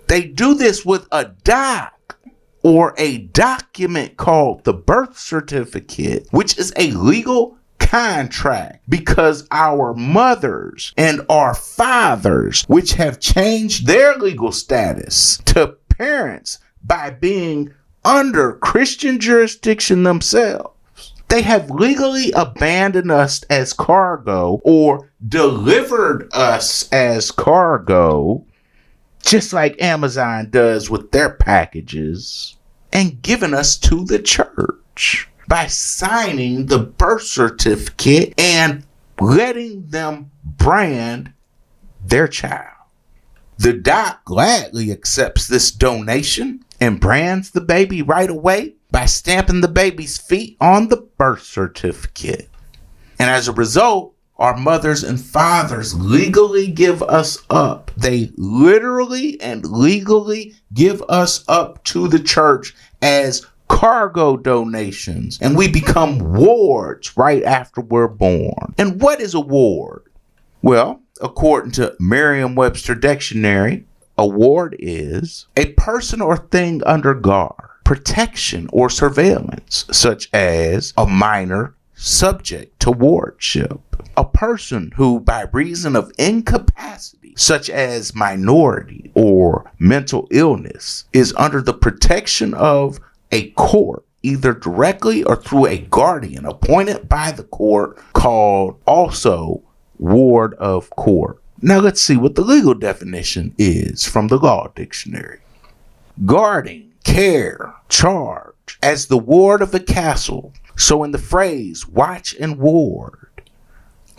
They do this with a doc or a document called the birth certificate, which is a legal contract because our mothers and our fathers, which have changed their legal status to parents by being under Christian jurisdiction themselves, they have legally abandoned us as cargo or delivered us as cargo, just like Amazon does with their packages, and given us to the church by signing the birth certificate and letting them brand their child. The doc gladly accepts this donation and brands the baby right away by stamping the baby's feet on the birth certificate. And as a result, our mothers and fathers legally give us up. They literally and legally give us up to the church as cargo donations. And we become wards right after we're born. And what is a ward? Well, according to Merriam-Webster Dictionary, a ward is a person or thing under guard, protection, or surveillance, such as a minor subject to wardship. A person who, by reason of incapacity, such as minority or mental illness, is under the protection of a court, either directly or through a guardian appointed by the court, called also ward of court. Now let's see what the legal definition is from the Law Dictionary. Guarding, care, charge, as the ward of a castle. So in the phrase watch and ward,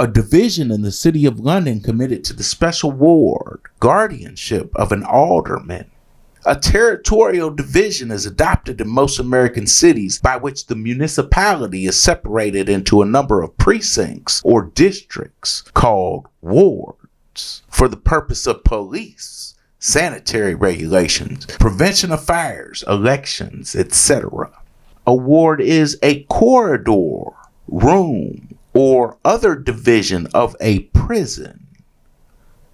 a division in the city of London committed to the special ward, guardianship of an alderman. A territorial division is adopted in most American cities by which the municipality is separated into a number of precincts or districts called wards for the purpose of police, sanitary regulations, prevention of fires, elections, etc. A ward is a corridor, room, or other division of a prison,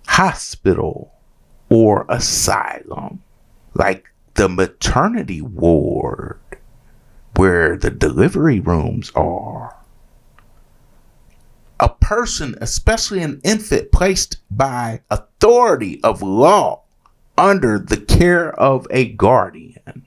hospital, or asylum, like the maternity ward where the delivery rooms are. A person, especially an infant, placed by authority of law under the care of a guardian.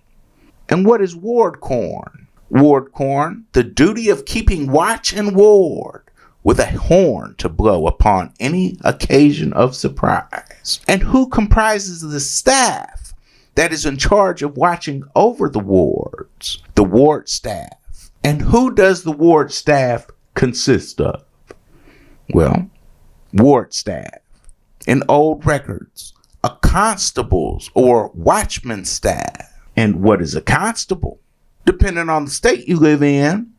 And what is ward corn? Ward corn, the duty of keeping watch and ward with a horn to blow upon any occasion of surprise. And who comprises the staff that is in charge of watching over the wards? The ward staff. And who does the ward staff consist of? Well, ward staff. In old records, a constable's or watchman staff. And what is a constable? Depending on the state you live in,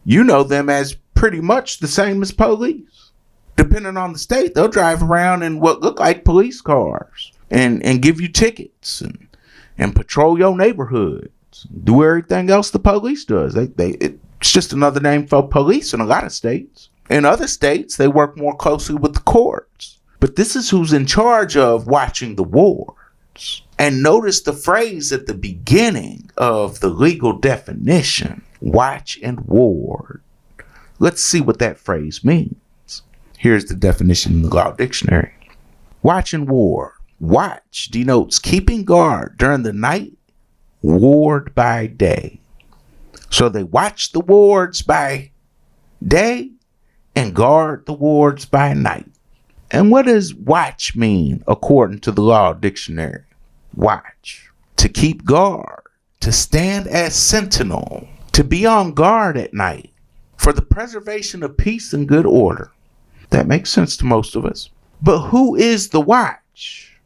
you know them as pretty much the same as police. Depending on the state, they'll drive around in what look like police cars and give you tickets and patrol your neighborhoods, do everything else the police does. It's just another name for police in a lot of states. In other states, they work more closely with the courts. But this is who's in charge of watching the wards. And notice the phrase at the beginning of the legal definition, watch and ward. Let's see what that phrase means. Here's the definition in the Law Dictionary. Watch and ward. Watch denotes keeping guard during the night, ward by day. So they watch the wards by day and guard the wards by night. And what does watch mean according to the Law Dictionary? Watch, to keep guard, to stand as sentinel, to be on guard at night for the preservation of peace and good order. That makes sense to most of us. But who is the watch?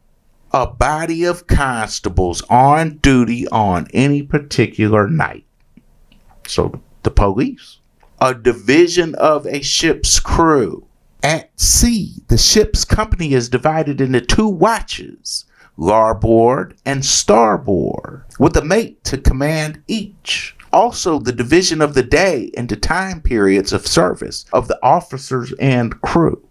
A body of constables on duty on any particular night. So the police. A division of a ship's crew. At sea, the ship's company is divided into two watches, larboard, and starboard, with a mate to command each. Also, the division of the day into time periods of service of the officers and crew.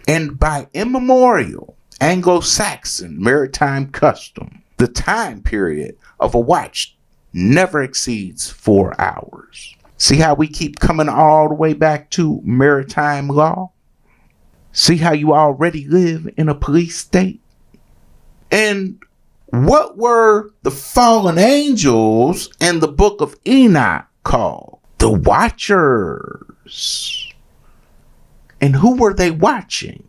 And by immemorial Anglo-Saxon maritime custom, the time period of a watch never exceeds 4 hours. See how we keep coming all the way back to maritime law? See how you already live in a police state? And what were the fallen angels in the Book of Enoch called? The Watchers. And who were they watching?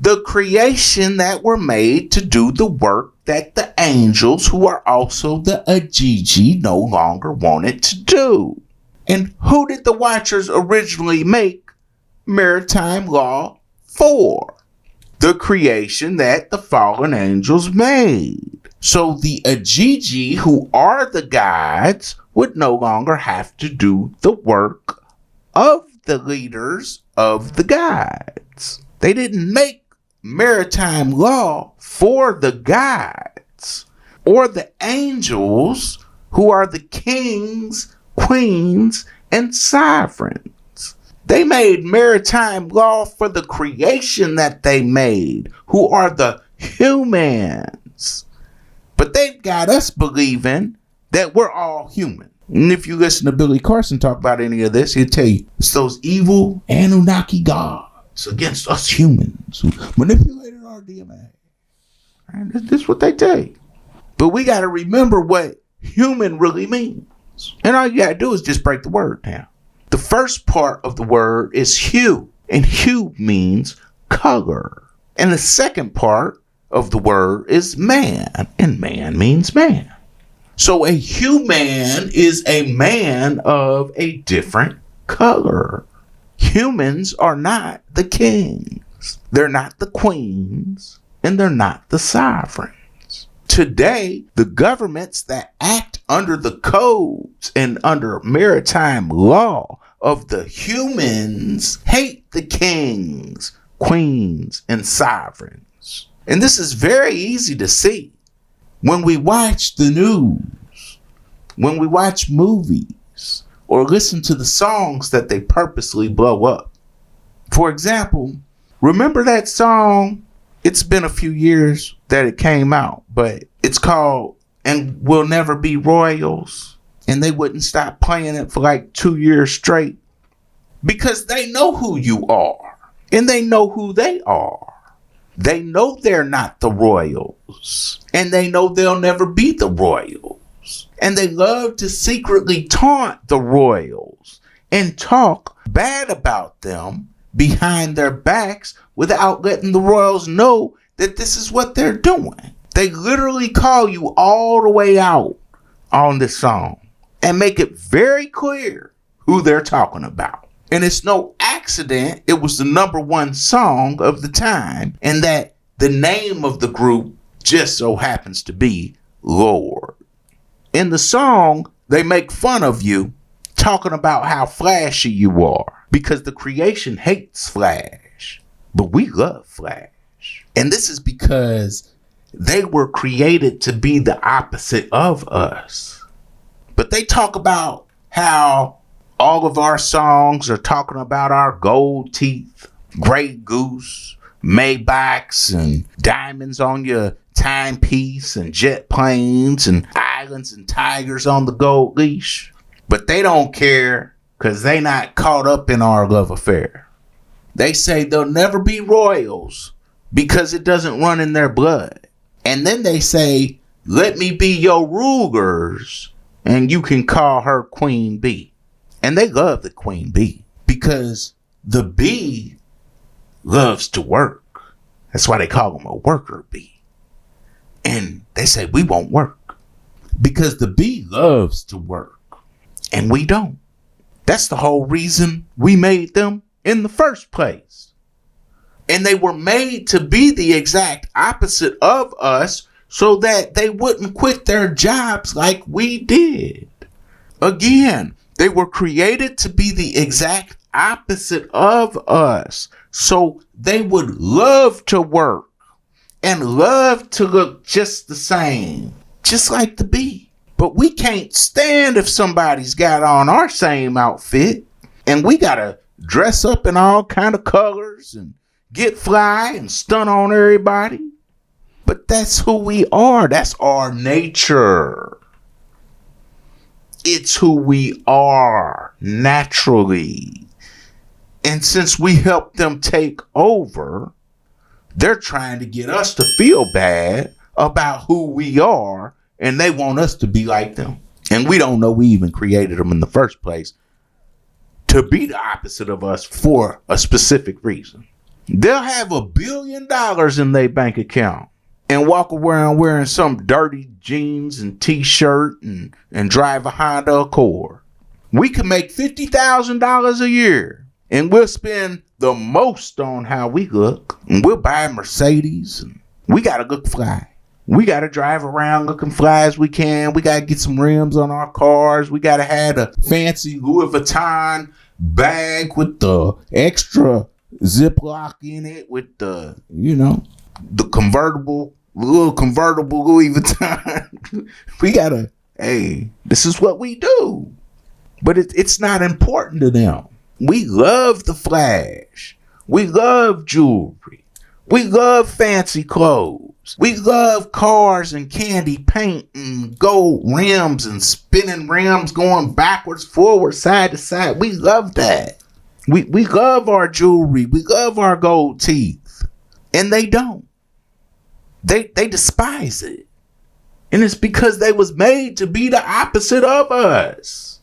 The creation that were made to do the work that the angels, who are also the Ajiji, no longer wanted to do. And who did the Watchers originally make maritime law for? The creation that the fallen angels made. So the Ajiji, who are the gods, would no longer have to do the work of the leaders of the gods. They didn't make maritime law for the gods or the angels, who are the kings, queens, and sovereigns. They made maritime law for the creation that they made, who are the humans. But they've got us believing that we're all human. And if you listen to Billy Carson talk about any of this, he'll tell you it's those evil Anunnaki gods against us humans who manipulated our DNA. Right? This is what they tell you. But we got to remember what human really means. And all you got to do is just break the word down. The first part of the word is hue, and hue means color. And the second part of the word is man, and man means man. So a human is a man of a different color. Humans are not the kings. They're not the queens, and they're not the sovereigns. Today, the governments that act under the codes and under maritime law of the humans hate the kings, queens, and sovereigns. And this is very easy to see when we watch the news, when we watch movies, or listen to the songs that they purposely blow up. For example, remember that song? It's been a few years that it came out, but it's called "And We'll Never Be Royals." And they wouldn't stop playing it for like 2 years straight because they know who you are and they know who they are. They know they're not the royals, and they know they'll never be the royals. And they love to secretly taunt the royals and talk bad about them behind their backs without letting the royals know that this is what they're doing. They literally call you all the way out on this song and make it very clear who they're talking about. And it's no accident it was the #1 song of the time, and that the name of the group just so happens to be Lord. In the song, they make fun of you, talking about how flashy you are, because the creation hates flash, but we love flash. And this is because they were created to be the opposite of us. But they talk about how all of our songs are talking about our gold teeth, Grey Goose, Maybachs, and diamonds on your timepiece, and jet planes, and islands and tigers on the gold leash. But they don't care because they not caught up in our love affair. They say they'll never be royals because it doesn't run in their blood. And then they say, let me be your rulers, and you can call her Queen Bee. And they love the Queen Bee because the bee loves to work. That's why they call them a worker bee. And they say we won't work because the bee loves to work and we don't. That's the whole reason we made them in the first place. And they were made to be the exact opposite of us so that they wouldn't quit their jobs like we did. Again, they were created to be the exact opposite of us, so they would love to work and love to look just the same, just like the bee. But we can't stand if somebody's got on our same outfit and we gotta dress up in all kind of colors and get fly and stun on everybody. But that's who we are. That's our nature. It's who we are naturally. And since we helped them take over, they're trying to get us to feel bad about who we are, and they want us to be like them. And we don't know we even created them in the first place to be the opposite of us for a specific reason. They'll have $1 billion in their bank account and walk around wearing some dirty jeans and t-shirt and drive a Honda Accord. We can make $50,000 a year and we'll spend the most on how we look, and we'll buy a Mercedes, and we gotta look fly. We gotta drive around looking fly as we can. We gotta get some rims on our cars. We gotta have a fancy Louis Vuitton bag with the extra Ziploc in it with the, the little convertible Louis Vuitton. We gotta, this is what we do. But it's not important to them. We love the flash. We love jewelry. We love fancy clothes. We love cars and candy paint and gold rims and spinning rims going backwards, forward, side to side. We love that. We love our jewelry. We love our gold teeth. And they don't. They despise it. And it's because they was made to be the opposite of us.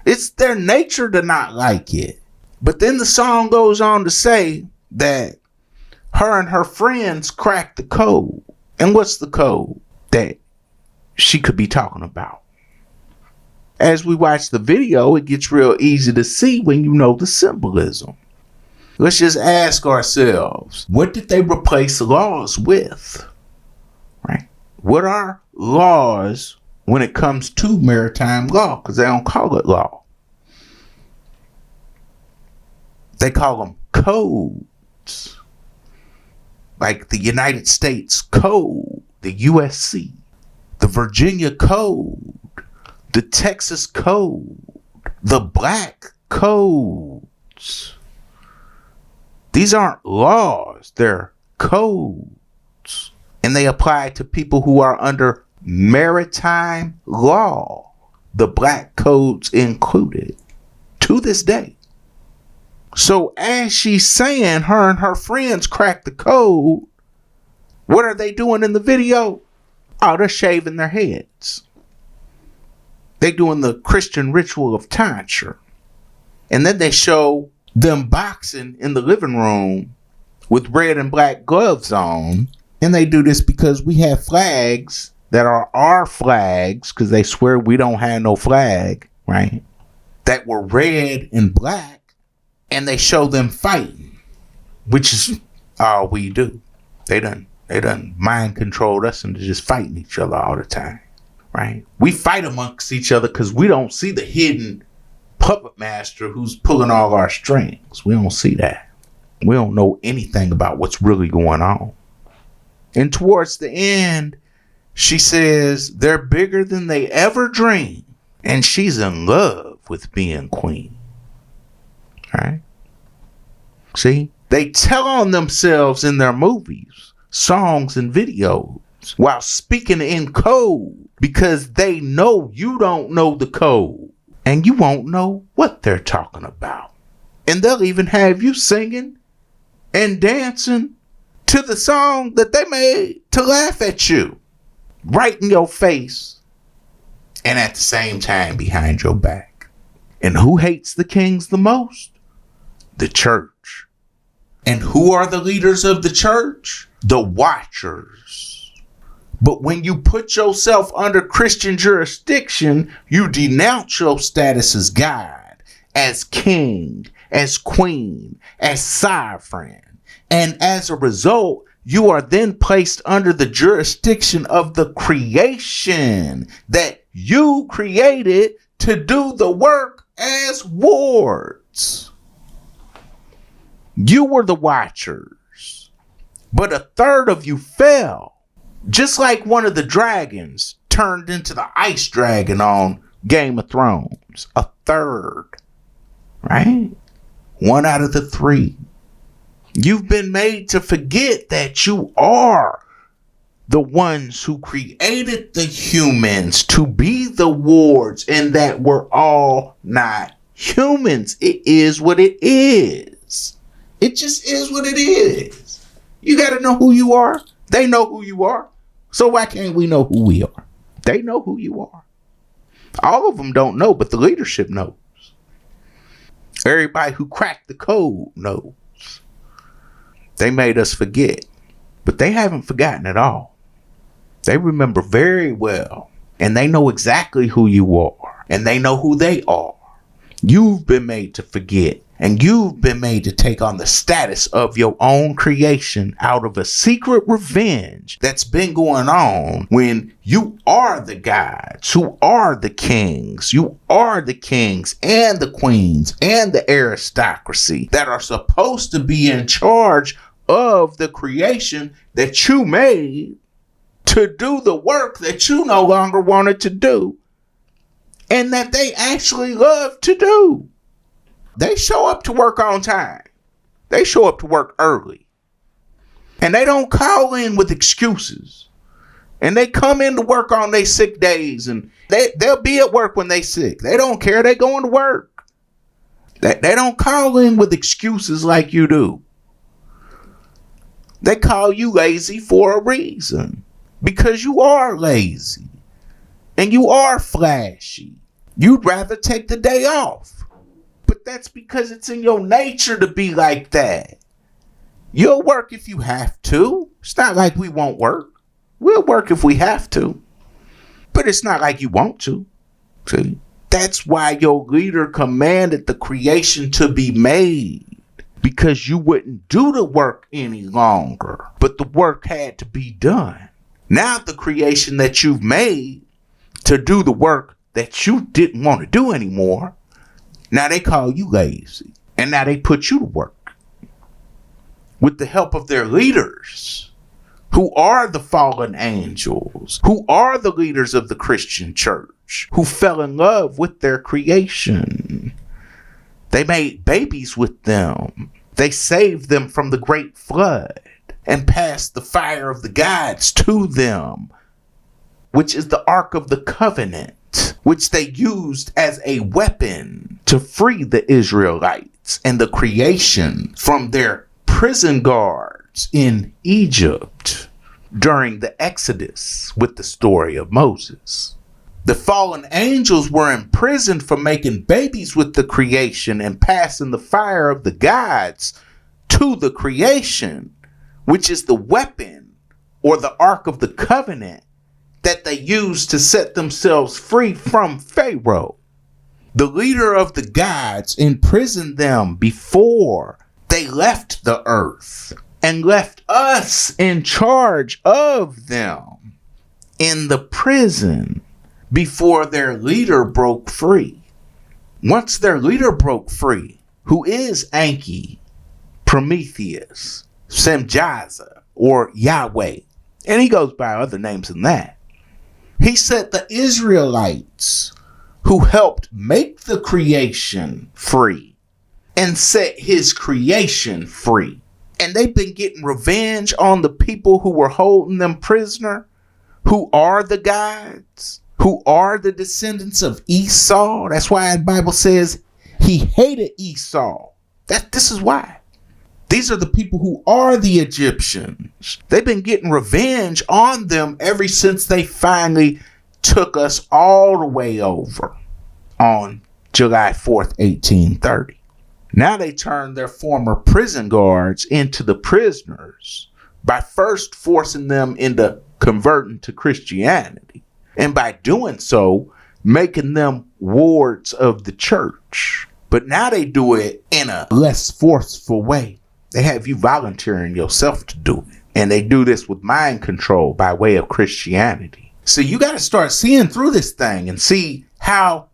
It's their nature to not like it. But then the song goes on to say that her and her friends cracked the code. And what's the code that she could be talking about? As we watch the video, it gets real easy to see when you know the symbolism. Let's just ask ourselves, what did they replace laws with? Right? What are laws when it comes to maritime law? Because they don't call it law. They call them codes. Like the United States Code, the USC, the Virginia Code, the Texas Code, the Black Codes. These aren't laws, they're codes. And they apply to people who are under maritime law, the Black Codes included, to this day. So as she's saying her and her friends cracked the code, what are they doing in the video? Oh, they're shaving their heads. They're doing the Christian ritual of tonsure. And then they show them boxing in the living room with red and black gloves on. And they do this because we have flags that are our flags, because they swear we don't have no flag, right? That were red and black. And they show them fighting, which is all we do. They done mind controlled us into just fighting each other all the time, right? We fight amongst each other because we don't see the hidden puppet master who's pulling all our strings. We don't see that. We don't know anything about what's really going on. And towards the end, she says they're bigger than they ever dreamed, and she's in love with being queen. Right? See, they tell on themselves in their movies, songs, and videos while speaking in code because they know you don't know the code and you won't know what they're talking about. And they'll even have you singing and dancing to the song that they made to laugh at you right in your face and at the same time behind your back. And who hates the kings the most? The church. And who are the leaders of the church? The watchers. But when you put yourself under Christian jurisdiction, you denounce your status as God, as king, as queen, as sovereign. And as a result, you are then placed under the jurisdiction of the creation that you created to do the work as wards. You were the watchers. but a third of you fell. Just like one of the dragons turned into the ice dragon on Game of Thrones. A third, right? 1 out of the 3. You've been made to forget that you are the ones who created the humans to be the wards, and that we're all not humans. It is what it is. It just is what it is. You got to know who you are. They know who you are. So why can't we know who we are? They know who you are. All of them don't know, but the leadership knows. Everybody who cracked the code knows. They made us forget, but they haven't forgotten at all. They remember very well, and they know exactly who you are, and they know who they are. You've been made to forget, and you've been made to take on the status of your own creation out of a secret revenge that's been going on when you are the gods, who are the kings. You are the kings and the queens and the aristocracy that are supposed to be in charge of the creation that you made to do the work that you no longer wanted to do and that they actually love to do. They show up to work on time. They show up to work early. And they don't call in with excuses. And they come in to work on their sick days, and they'll be at work when they sick. They don't care. They going to work. They don't call in with excuses like you do. They call you lazy for a reason. Because you are lazy. And you are flashy. You'd rather take the day off. But that's because it's in your nature to be like that. You'll work if you have to. It's not like we won't work. We'll work if we have to. But it's not like you want to. See? That's why your leader commanded the creation to be made. Because you wouldn't do the work any longer. But the work had to be done. Now the creation that you've made to do the work that you didn't want to do anymore, now they call you lazy. And now they put you to work. With the help of their leaders, who are the fallen angels, who are the leaders of the Christian church, who fell in love with their creation. They made babies with them. They saved them from the great flood and passed the fire of the gods to them, which is the Ark of the Covenant, which they used as a weapon to free the Israelites and the creation from their prison guards in Egypt during the Exodus with the story of Moses. The fallen angels were imprisoned for making babies with the creation and passing the fire of the gods to the creation, which is the weapon or the Ark of the Covenant that they used to set themselves free from Pharaoh. The leader of the gods imprisoned them before they left the earth and left us in charge of them in the prison before their leader broke free. Once their leader broke free, who is Anki, Prometheus, Semjaza, or Yahweh, and he goes by other names than that, he set the Israelites who helped make the creation free and set his creation free. And they've been getting revenge on the people who were holding them prisoner, who are the gods, who are the descendants of Esau. That's why the Bible says he hated Esau. This is why. These are the people who are the Egyptians. They've been getting revenge on them ever since they finally took us all the way over on July 4th, 1830. Now they turned their former prison guards into the prisoners by first forcing them into converting to Christianity. And by doing so, making them wards of the church. But now they do it in a less forceful way. They have you volunteering yourself to do it. And they do this with mind control by way of Christianity. So you got to start seeing through this thing and see how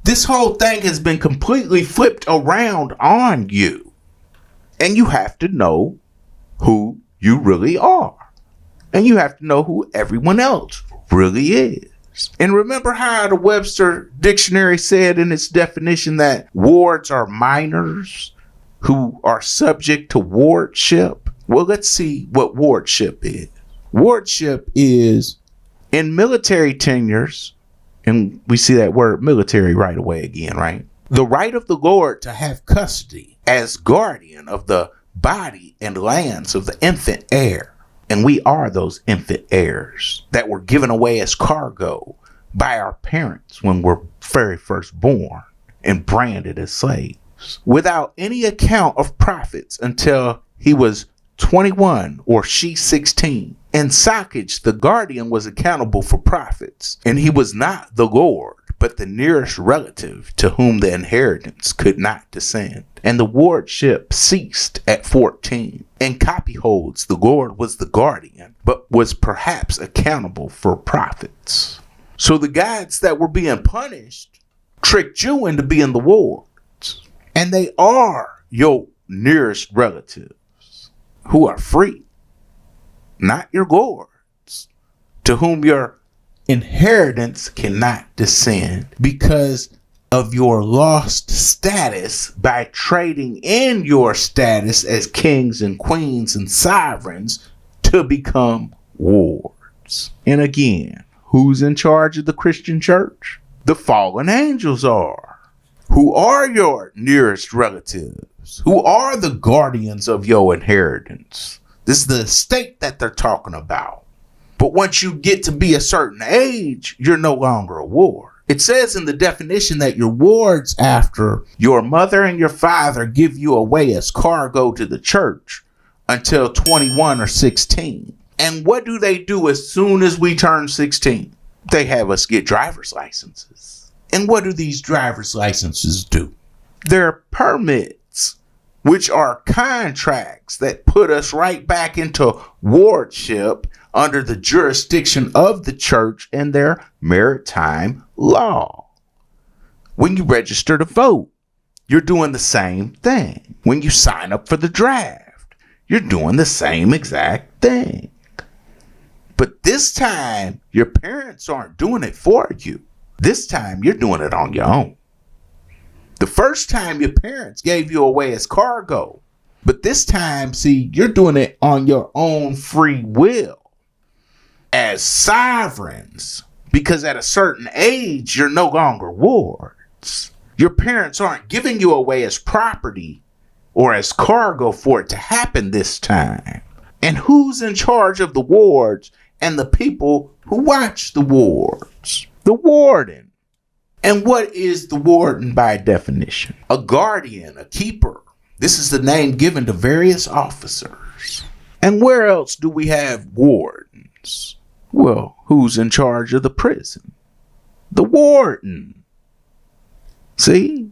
this whole thing has been completely flipped around on you. And you have to know who you really are. And you have to know who everyone else really is. And remember how the Webster Dictionary said in its definition that wards are minors who are subject to wardship? Well, let's see what wardship is. Wardship is in military tenures, and we see that word military right away again, right? The right of the Lord to have custody as guardian of the body and lands of the infant heir. And we are those infant heirs that were given away as cargo by our parents when we're very first born and branded as slaves, without any account of profits until he was 21 or she 16. In sockage, the guardian was accountable for profits, and he was not the lord, but the nearest relative to whom the inheritance could not descend. And the wardship ceased at 14. In copyholds, the lord was the guardian, but was perhaps accountable for profits. So the guys that were being punished tricked you into being the wards. And they are your nearest relatives who are free, not your lords, to whom your inheritance cannot descend because of your lost status by trading in your status as kings and queens and sovereigns to become wards. And again, who's in charge of the Christian church? The fallen angels are, who are your nearest relatives, who are the guardians of your inheritance. This is the estate that they're talking about. But once you get to be a certain age, you're no longer a ward. It says in the definition that your wards after your mother and your father give you away as cargo to the church until 21 or 16. And what do they do as soon as we turn 16? They have us get driver's licenses. And what do these driver's licenses do? They're permits, which are contracts that put us right back into wardship under the jurisdiction of the church and their maritime law. When you register to vote, you're doing the same thing. When you sign up for the draft, you're doing the same exact thing. But this time, your parents aren't doing it for you. This time, you're doing it on your own. The first time, your parents gave you away as cargo. But this time, see, you're doing it on your own free will as sovereigns, because at a certain age, you're no longer wards. Your parents aren't giving you away as property or as cargo for it to happen this time. And who's in charge of the wards and the people who watch the wards? The warden. And what is the warden by definition? A guardian, a keeper. This is the name given to various officers. And where else do we have wardens? Well, who's in charge of the prison? The warden. See?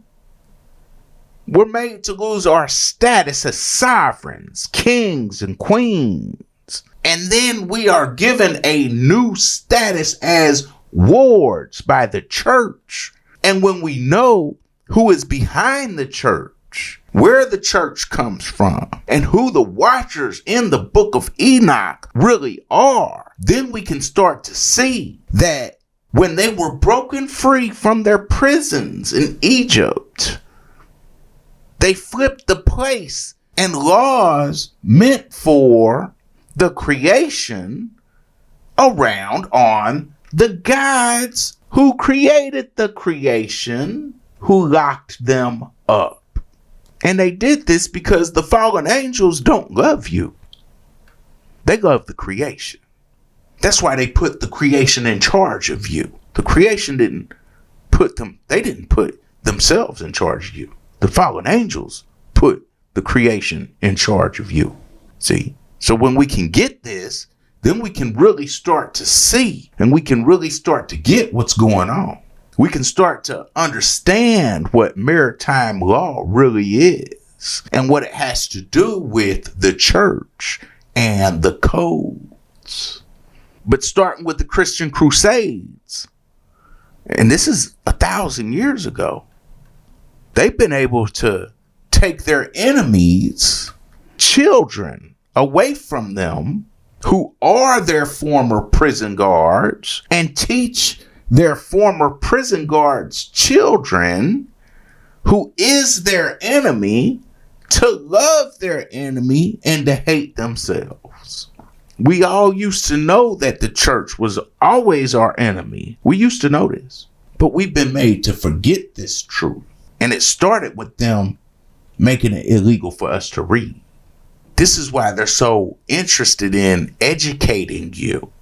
We're made to lose our status as sovereigns, kings, and queens. And then we are given a new status as wards by the church. And when we know who is behind the church, where the church comes from, and who the watchers in the Book of Enoch really are, then we can start to see that when they were broken free from their prisons in Egypt, they flipped the place and laws meant for the creation around on the gods who created the creation, who locked them up. And they did this because the fallen angels don't love you. They love the creation. That's why they put the creation in charge of you. The creation didn't put themselves in charge of you. The fallen angels put the creation in charge of you. See? So when we can get this, then we can really start to see, and we can really start to get what's going on. We can start to understand what maritime law really is and what it has to do with the church and the codes. But starting with the Christian Crusades, and this is 1,000 years ago, they've been able to take their enemies, children away from them who are their former prison guards and teach their former prison guards' children, who is their enemy, to love their enemy and to hate themselves. We all used to know that the church was always our enemy. We used to know this, but we've been made to forget this truth. And it started with them making it illegal for us to read. This is why they're so interested in educating you.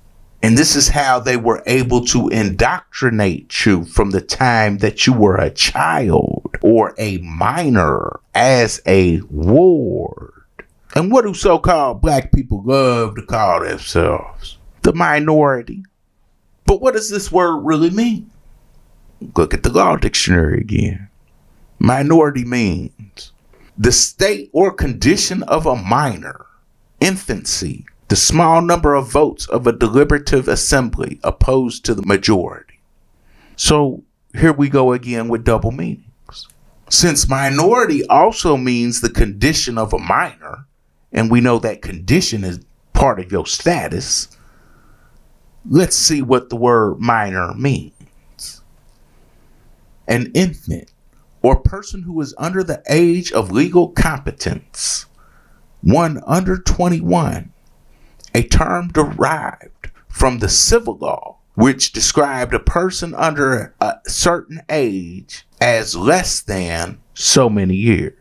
And this is how they were able to indoctrinate you from the time that you were a child or a minor as a ward. And what do so-called black people love to call themselves? The minority. But what does this word really mean? Look at the law dictionary again. Minority means the state or condition of a minor, infancy, the small number of votes of a deliberative assembly opposed to the majority. So here we go again with double meanings. Since minority also means the condition of a minor, and we know that condition is part of your status, let's see what the word minor means. An infant or person who is under the age of legal competence, one under 21, a term derived from the civil law, which described a person under a certain age as less than so many years.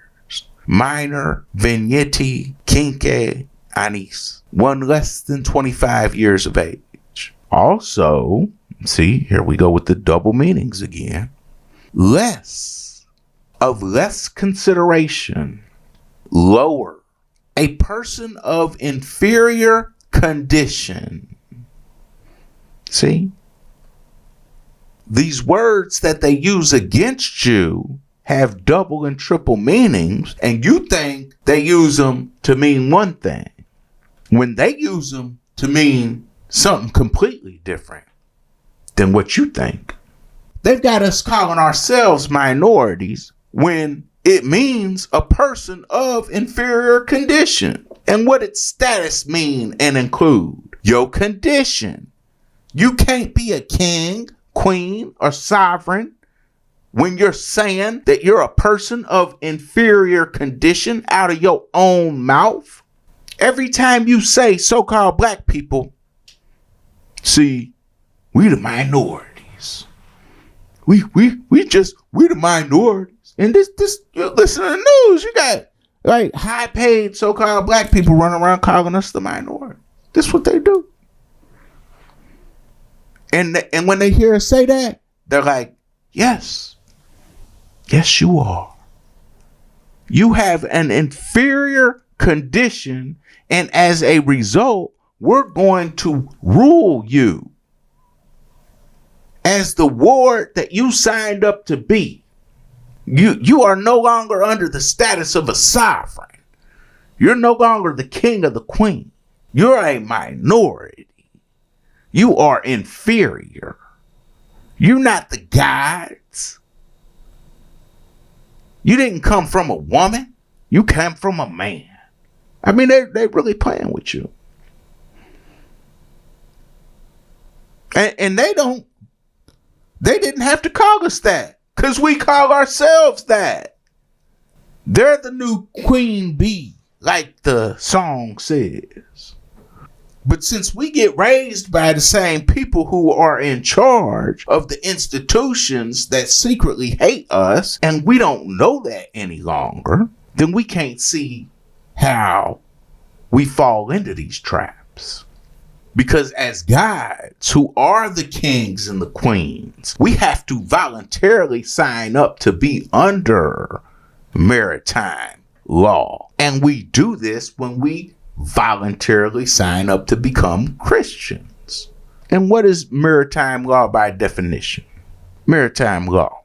Minor, vigneti, quinque, annis, one less than 25 years of age. Also, see, here we go with the double meanings again. Less, of less consideration, lower, a person of inferior condition. See? These words that they use against you have double and triple meanings, and you think they use them to mean one thing when they use them to mean something completely different than what you think. They've got us calling ourselves minorities when it means a person of inferior condition. And what its status mean and include? Your condition. You can't be a king, queen, or sovereign when you're saying that you're a person of inferior condition out of your own mouth. Every time you say so-called black people, see, we the minorities. We the minorities. And this, you listen to the news, you got like high paid so-called black people running around calling us the minority. This is what they do. And when they hear us say that, they're like, yes, you are. You have an inferior condition, and as a result, we're going to rule you as the ward that you signed up to be. You are no longer under the status of a sovereign. You're no longer the king or the queen. You're a minority. You are inferior. You're not the gods. You didn't come from a woman. You came from a man. I mean, they really playing with you. And they didn't have to call us that, because we call ourselves that. They're the new queen bee, like the song says. But since we get raised by the same people who are in charge of the institutions that secretly hate us, and we don't know that any longer, then we can't see how we fall into these traps. Because as gods, who are the kings and the queens, we have to voluntarily sign up to be under maritime law. And we do this when we voluntarily sign up to become Christians. And what is maritime law by definition? Maritime law: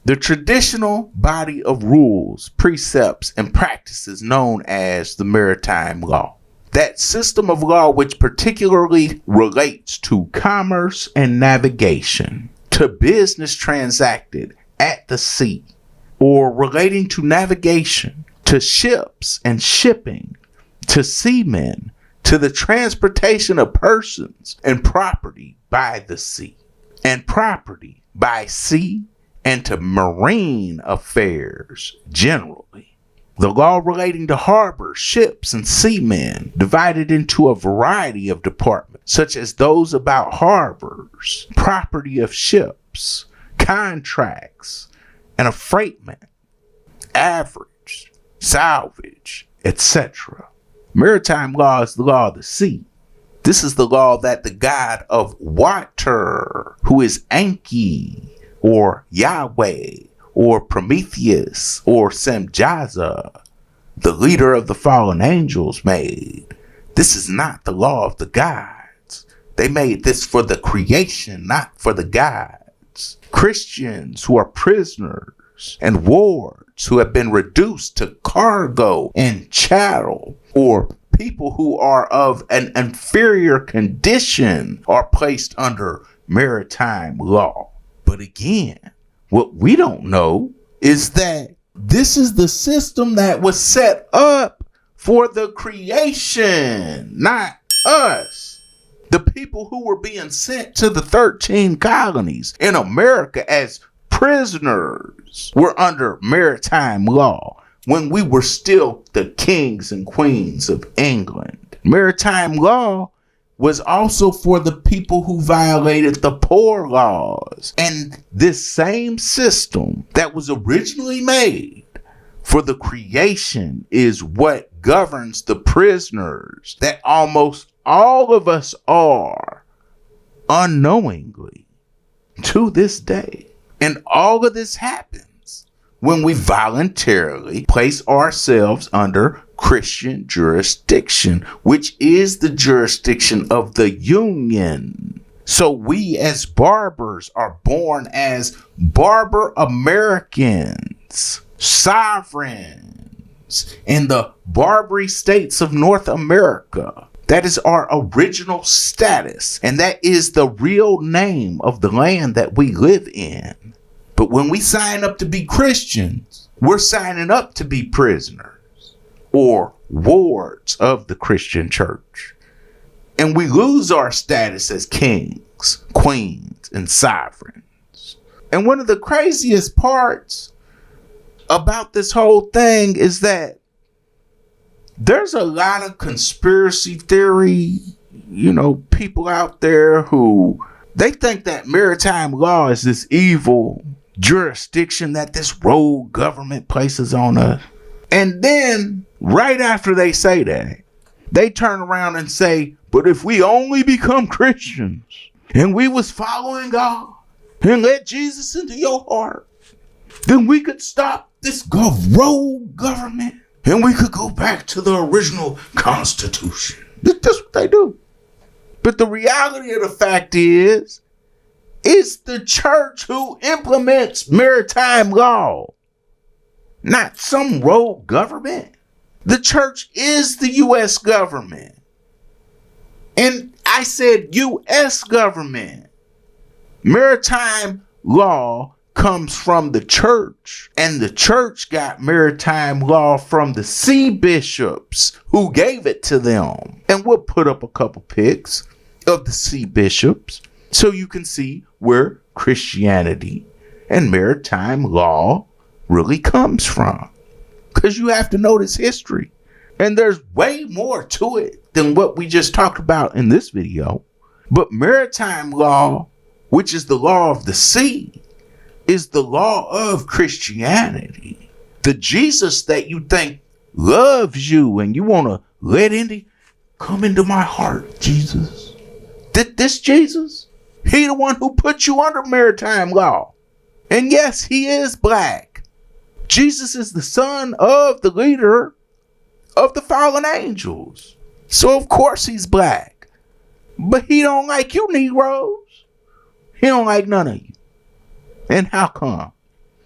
the traditional body of rules, precepts, and practices known as the maritime law. That system of law which particularly relates to commerce and navigation, to business transacted at the sea, or relating to navigation, to ships and shipping, to seamen, to the transportation of persons and property by the sea, and property by sea, and to marine affairs generally. The law relating to harbors, ships, and seamen divided into a variety of departments, such as those about harbors, property of ships, contracts, and affreightment, average, salvage, etc. Maritime law is the law of the sea. This is the law that the god of water, who is Enki, or Yahweh, or Prometheus, or Semjaza, the leader of the fallen angels, made. This is not the law of the gods. They made this for the creation, not for the gods. Christians who are prisoners and wards who have been reduced to cargo and chattel, or people who are of an inferior condition, are placed under maritime law. But again, what we don't know is that this is the system that was set up for the creation, not us. The people who were being sent to the 13 colonies in America as prisoners were under maritime law when we were still the kings and queens of England. Maritime law was also for the people who violated the poor laws. And this same system that was originally made for the creation is what governs the prisoners that almost all of us are unknowingly to this day. And all of this happens when we voluntarily place ourselves under Christian jurisdiction, which is the jurisdiction of the Union. So we as barbers are born as Barber Americans, sovereigns in the Barbary states of North America. That is our original status, and that is the real name of the land that we live in. But when we sign up to be Christians, we're signing up to be prisoners or wards of the Christian church. And we lose our status as kings, queens, and sovereigns. And one of the craziest parts about this whole thing is that there's a lot of conspiracy theory, people out there who they think that maritime law is this evil jurisdiction that this rogue government places on us. And then right after they say that, they turn around and say, but if we only become Christians and we was following God and let Jesus into your heart, then we could stop this rogue government and we could go back to the original Constitution. That's what they do. But the reality of the fact is, it's the church who implements maritime law, not some rogue government. The church is the U.S. government. And I said U.S. government. Maritime law comes from the church, and the church got maritime law from the sea bishops who gave it to them. And we'll put up a couple pics of the sea bishops so you can see where Christianity and maritime law really comes from. Because you have to know this history. And there's way more to it than what we just talked about in this video. But maritime law, which is the law of the sea, is the law of Christianity. The Jesus that you think loves you and you want to let into, come into my heart, Jesus. This Jesus, he the one who put you under maritime law. And yes, he is black. Jesus is the son of the leader of the fallen angels. So of course he's black. But he don't like you Negroes. He don't like none of you. And how come?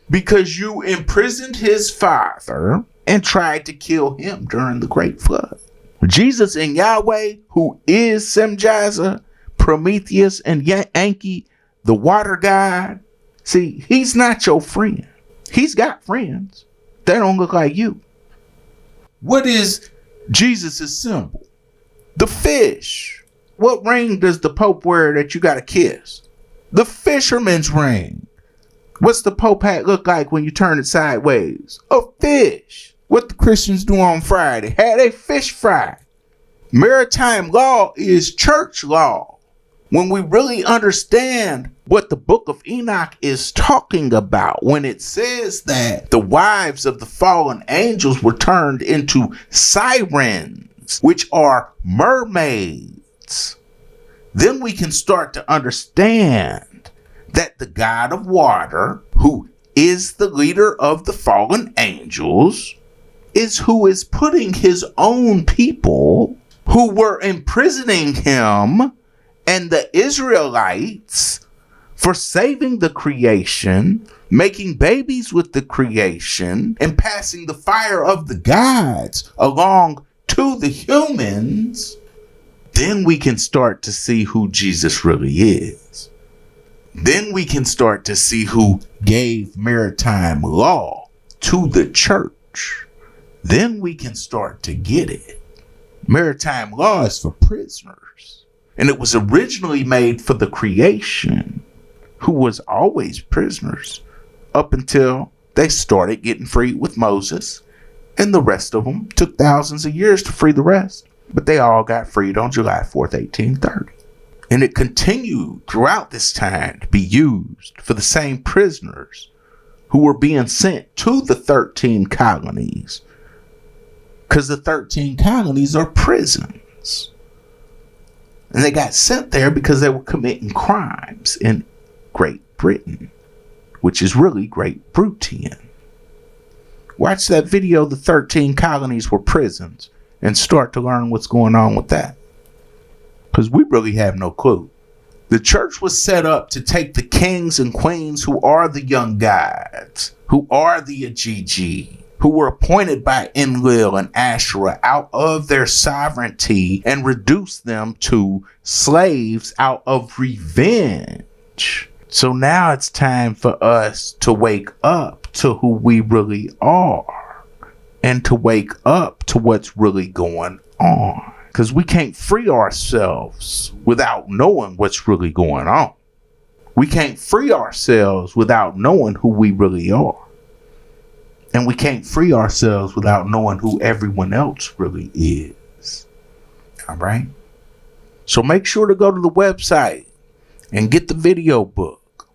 Because you imprisoned his father and tried to kill him during the Great Flood. Jesus and Yahweh, who is Semjaza, Prometheus, and Enki, the water god, see, he's not your friend. He's got friends. They don't look like you. What is Jesus' symbol. The fish. What ring does the Pope wear that you gotta kiss? The fisherman's ring. What's the Pope hat look like when you turn it sideways? A fish. What the Christians do on Friday? Had a fish fry. Maritime law is church law. When we really understand what the Book of Enoch is talking about, when it says that the wives of the fallen angels were turned into sirens, which are mermaids, then we can start to understand that the God of water, who is the leader of the fallen angels, is who is putting his own people who were imprisoning him and the Israelites for saving the creation, making babies with the creation, and passing the fire of the gods along to the humans. Then we can start to see who Jesus really is. Then we can start to see who gave maritime law to the church. Then we can start to get it. Maritime law is for prisoners. And it was originally made for the creation, who was always prisoners up until they started getting freed with Moses. And the rest of them took thousands of years to free the rest. But they all got freed on July 4th, 1830. And it continued throughout this time to be used for the same prisoners who were being sent to the 13 colonies. Because the 13 colonies are prisons. And they got sent there because they were committing crimes in Great Britain, which is really Great Britain. Watch that video, The 13 Colonies Were Prisons, and start to learn what's going on with that. Because we really have no clue. The church was set up to take the kings and queens who are the young gods, who are the Ajiji, who were appointed by Enlil and Asherah out of their sovereignty and reduce them to slaves out of revenge. So now it's time for us to wake up to who we really are and to wake up to what's really going on. Because we can't free ourselves without knowing what's really going on. We can't free ourselves without knowing who we really are. And we can't free ourselves without knowing who everyone else really is. All right? So make sure to go to the website and get the video book.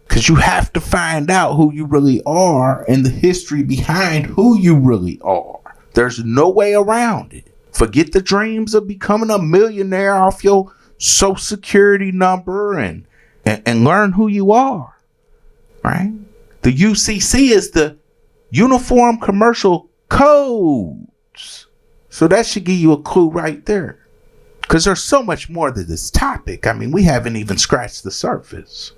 Because you have to find out who you really are and the history behind who you really are. There's no way around it. Forget the dreams of becoming a millionaire off your social security number and learn who you are. Right? The UCC is the Uniform Commercial Codes. So that should give you a clue right there. Because there's so much more to this topic. I mean, we haven't even scratched the surface.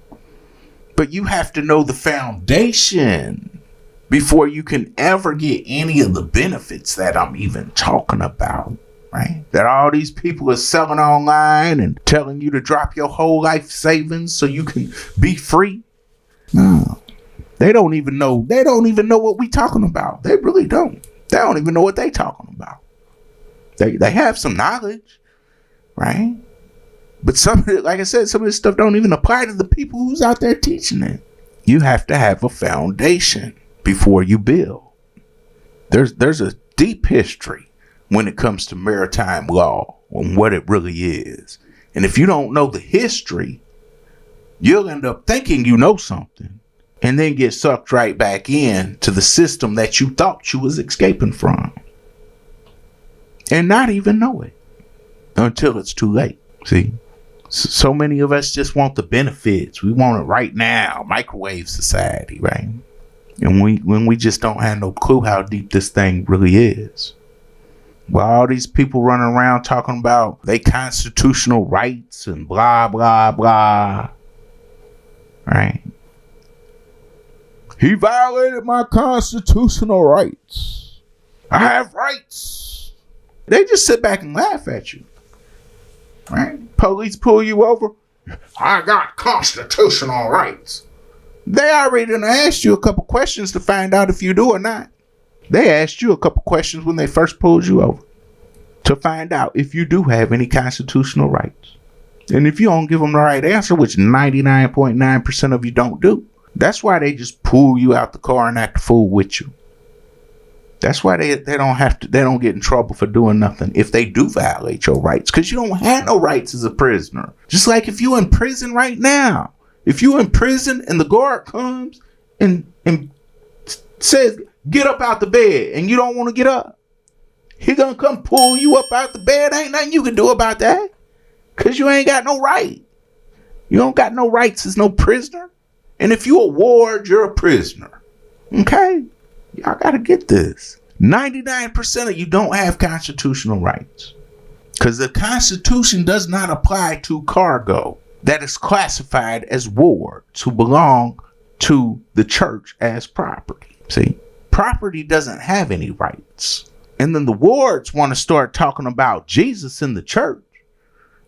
But you have to know the foundation before you can ever get any of the benefits that I'm even talking about, right? That all these people are selling online and telling you to drop your whole life savings so you can be free. No. They don't even know. They don't even know what we talking about. They really don't. They don't even know what they talking about. They have some knowledge, right? But some of it, like I said, some of this stuff don't even apply to the people who's out there teaching it. You have to have a foundation before you build. There's a deep history when it comes to maritime law and what it really is. And if you don't know the history, you'll end up thinking you know something and then get sucked right back in to the system that you thought you was escaping from and not even know it until it's too late. See? So many of us just want the benefits. We want it right now. Microwave society, right? And when we just don't have no clue how deep this thing really is. Well, all these people running around talking about their constitutional rights and blah, blah, blah. Right? He violated my constitutional rights. I have rights. They just sit back and laugh at you. Right? Police pull you over. I got constitutional rights. They already done asked you a couple questions to find out if you do or not. They asked you a couple questions when they first pulled you over. to find out if you do have any constitutional rights. And if you don't give them the right answer, which 99.9% of you don't do, that's why they just pull you out the car and act a fool with you. That's why they don't get in trouble for doing nothing if they do violate your rights, because you don't have no rights as a prisoner. Just like if you in prison right now, if you in prison and the guard comes and says, get up out the bed, and you don't want to get up, he gonna come pull you up out the bed. Ain't nothing you can do about that, because you ain't got no right. You don't got no rights as no prisoner. And if you a ward, you're a prisoner. Okay? Y'all gotta get this. 99% of you don't have constitutional rights, because the Constitution does not apply to cargo that is classified as wards who belong to the church as property. See, property doesn't have any rights. And then the wards want to start talking about Jesus in the church,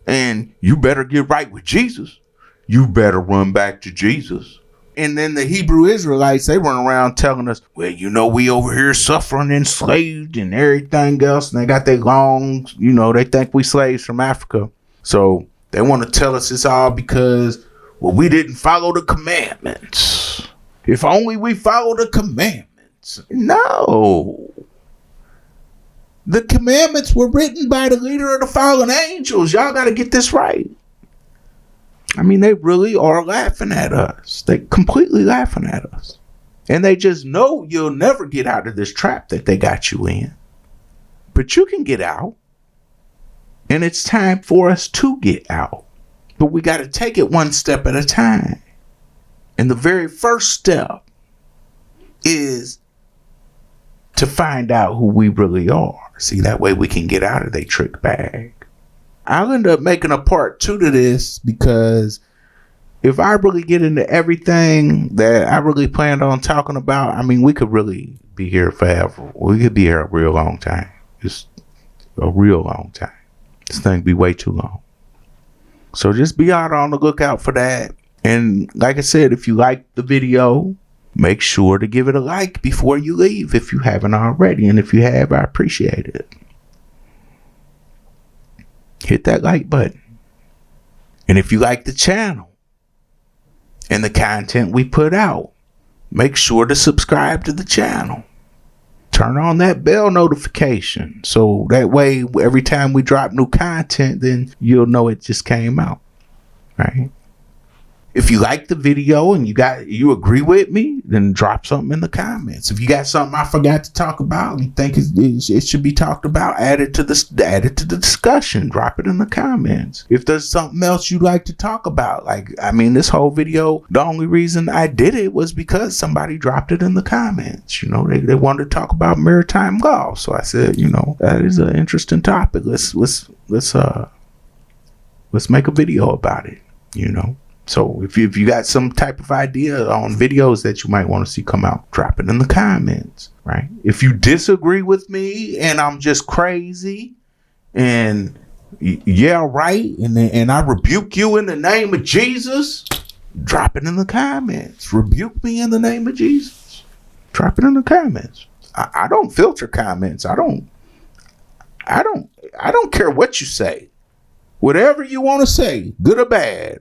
and you better get right with Jesus. You better run back to Jesus. And then the Hebrew Israelites, they run around telling us, well, you know, we over here suffering enslaved and everything else. And they got their long, you know, they think we slaves from Africa. So they want to tell us it's all because, well, we didn't follow the commandments. If only we follow the commandments. No. The commandments were written by the leader of the fallen angels. Y'all got to get this right. I mean, they really are laughing at us. They completely laughing at us. And they just know you'll never get out of this trap that they got you in. But you can get out. And it's time for us to get out. But we got to take it one step at a time. And the very first step is to find out who we really are. See, that way we can get out of their trick bag. I'll end up making a part 2 to this, because if I really get into everything that I really planned on talking about, I mean, we could really be here forever. We could be here a real long time. Just a real long time. This thing be way too long. So just be out on the lookout for that. And like I said, if you like the video, make sure to give it a like before you leave if you haven't already. And if you have, I appreciate it. Hit that like button. And if you like the channel and the content we put out, make sure to subscribe to the channel. Turn on that bell notification, so that way every time we drop new content, then you'll know it just came out. Right? If you like the video and you agree with me, then drop something in the comments. If you got something I forgot to talk about and think it should be talked about, add it to the discussion. Drop it in the comments. If there's something else you'd like to talk about, like, I mean, this whole video, the only reason I did it was because somebody dropped it in the comments. You know, they wanted to talk about maritime law, so I said, you know, that is an interesting topic. Let's make a video about it. You know. So if you got some type of idea on videos that you might want to see come out, drop it in the comments, right? If you disagree with me and I'm just crazy and yeah, right, and I rebuke you in the name of Jesus, drop it in the comments. Rebuke me in the name of Jesus. Drop it in the comments. I don't filter comments. I don't care what you say. Whatever you want to say, good or bad,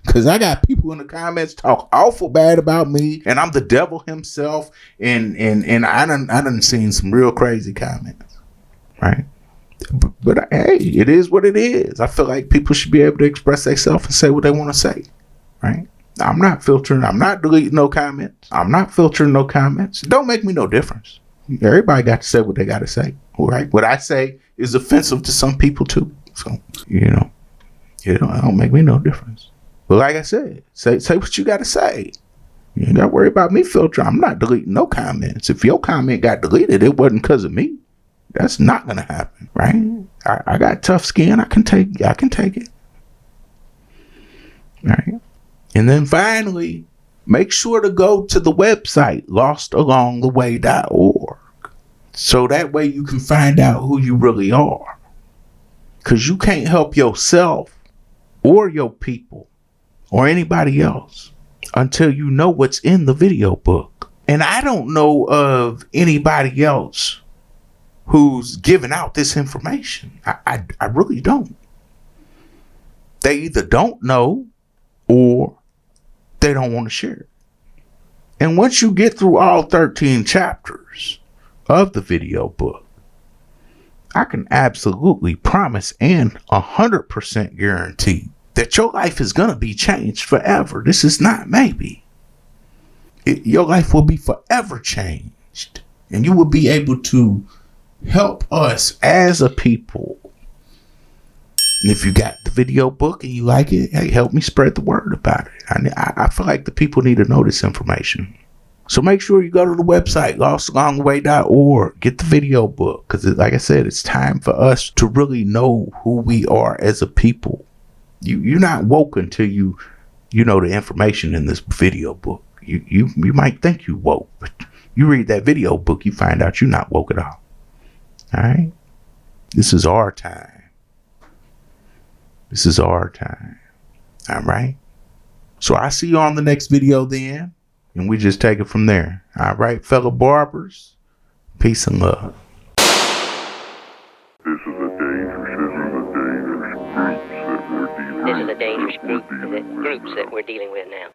because I got people in the comments talk awful bad about me, and I'm the devil himself, and I done seen some real crazy comments, right? But hey, it is what it is. I feel like people should be able to express themselves and say what they want to say, right? I'm not filtering. I'm not deleting no comments. I'm not filtering no comments. It don't make me no difference. Everybody got to say what they got to say, right? What I say is offensive to some people too. So, you know, it don't make me no difference. But like I said, say what you got to say. You ain't got to worry about me filtering. I'm not deleting no comments. If your comment got deleted, it wasn't because of me. That's not going to happen, right? I got tough skin. I can take it. Right? And then finally, make sure to go to the website, lostalongtheway.org. So that way you can find out who you really are. Because you can't help yourself or your people or anybody else until you know what's in the video book. And I don't know of anybody else who's giving out this information. I really don't. They either don't know or they don't want to share it. And once you get through all 13 chapters of the video book, I can absolutely promise and 100% guarantee that your life is going to be changed forever. This is not maybe. Your life will be forever changed. And you will be able to help us as a people. And if you got the video book and you like it, hey, help me spread the word about it. I feel like the people need to know this information. So make sure you go to the website, lostalongtheway.org. Get the video book. Because like I said, it's time for us to really know who we are as a people. You're not woke until you know the information in this video book. You might think you woke, but you read that video book, you find out you're not woke at all. All right? This is our time. This is our time. All right? So I see you on the next video then, and we just take it from there. All right, fellow barbers? Peace and love. This is a dangerous groups that we're dealing with now.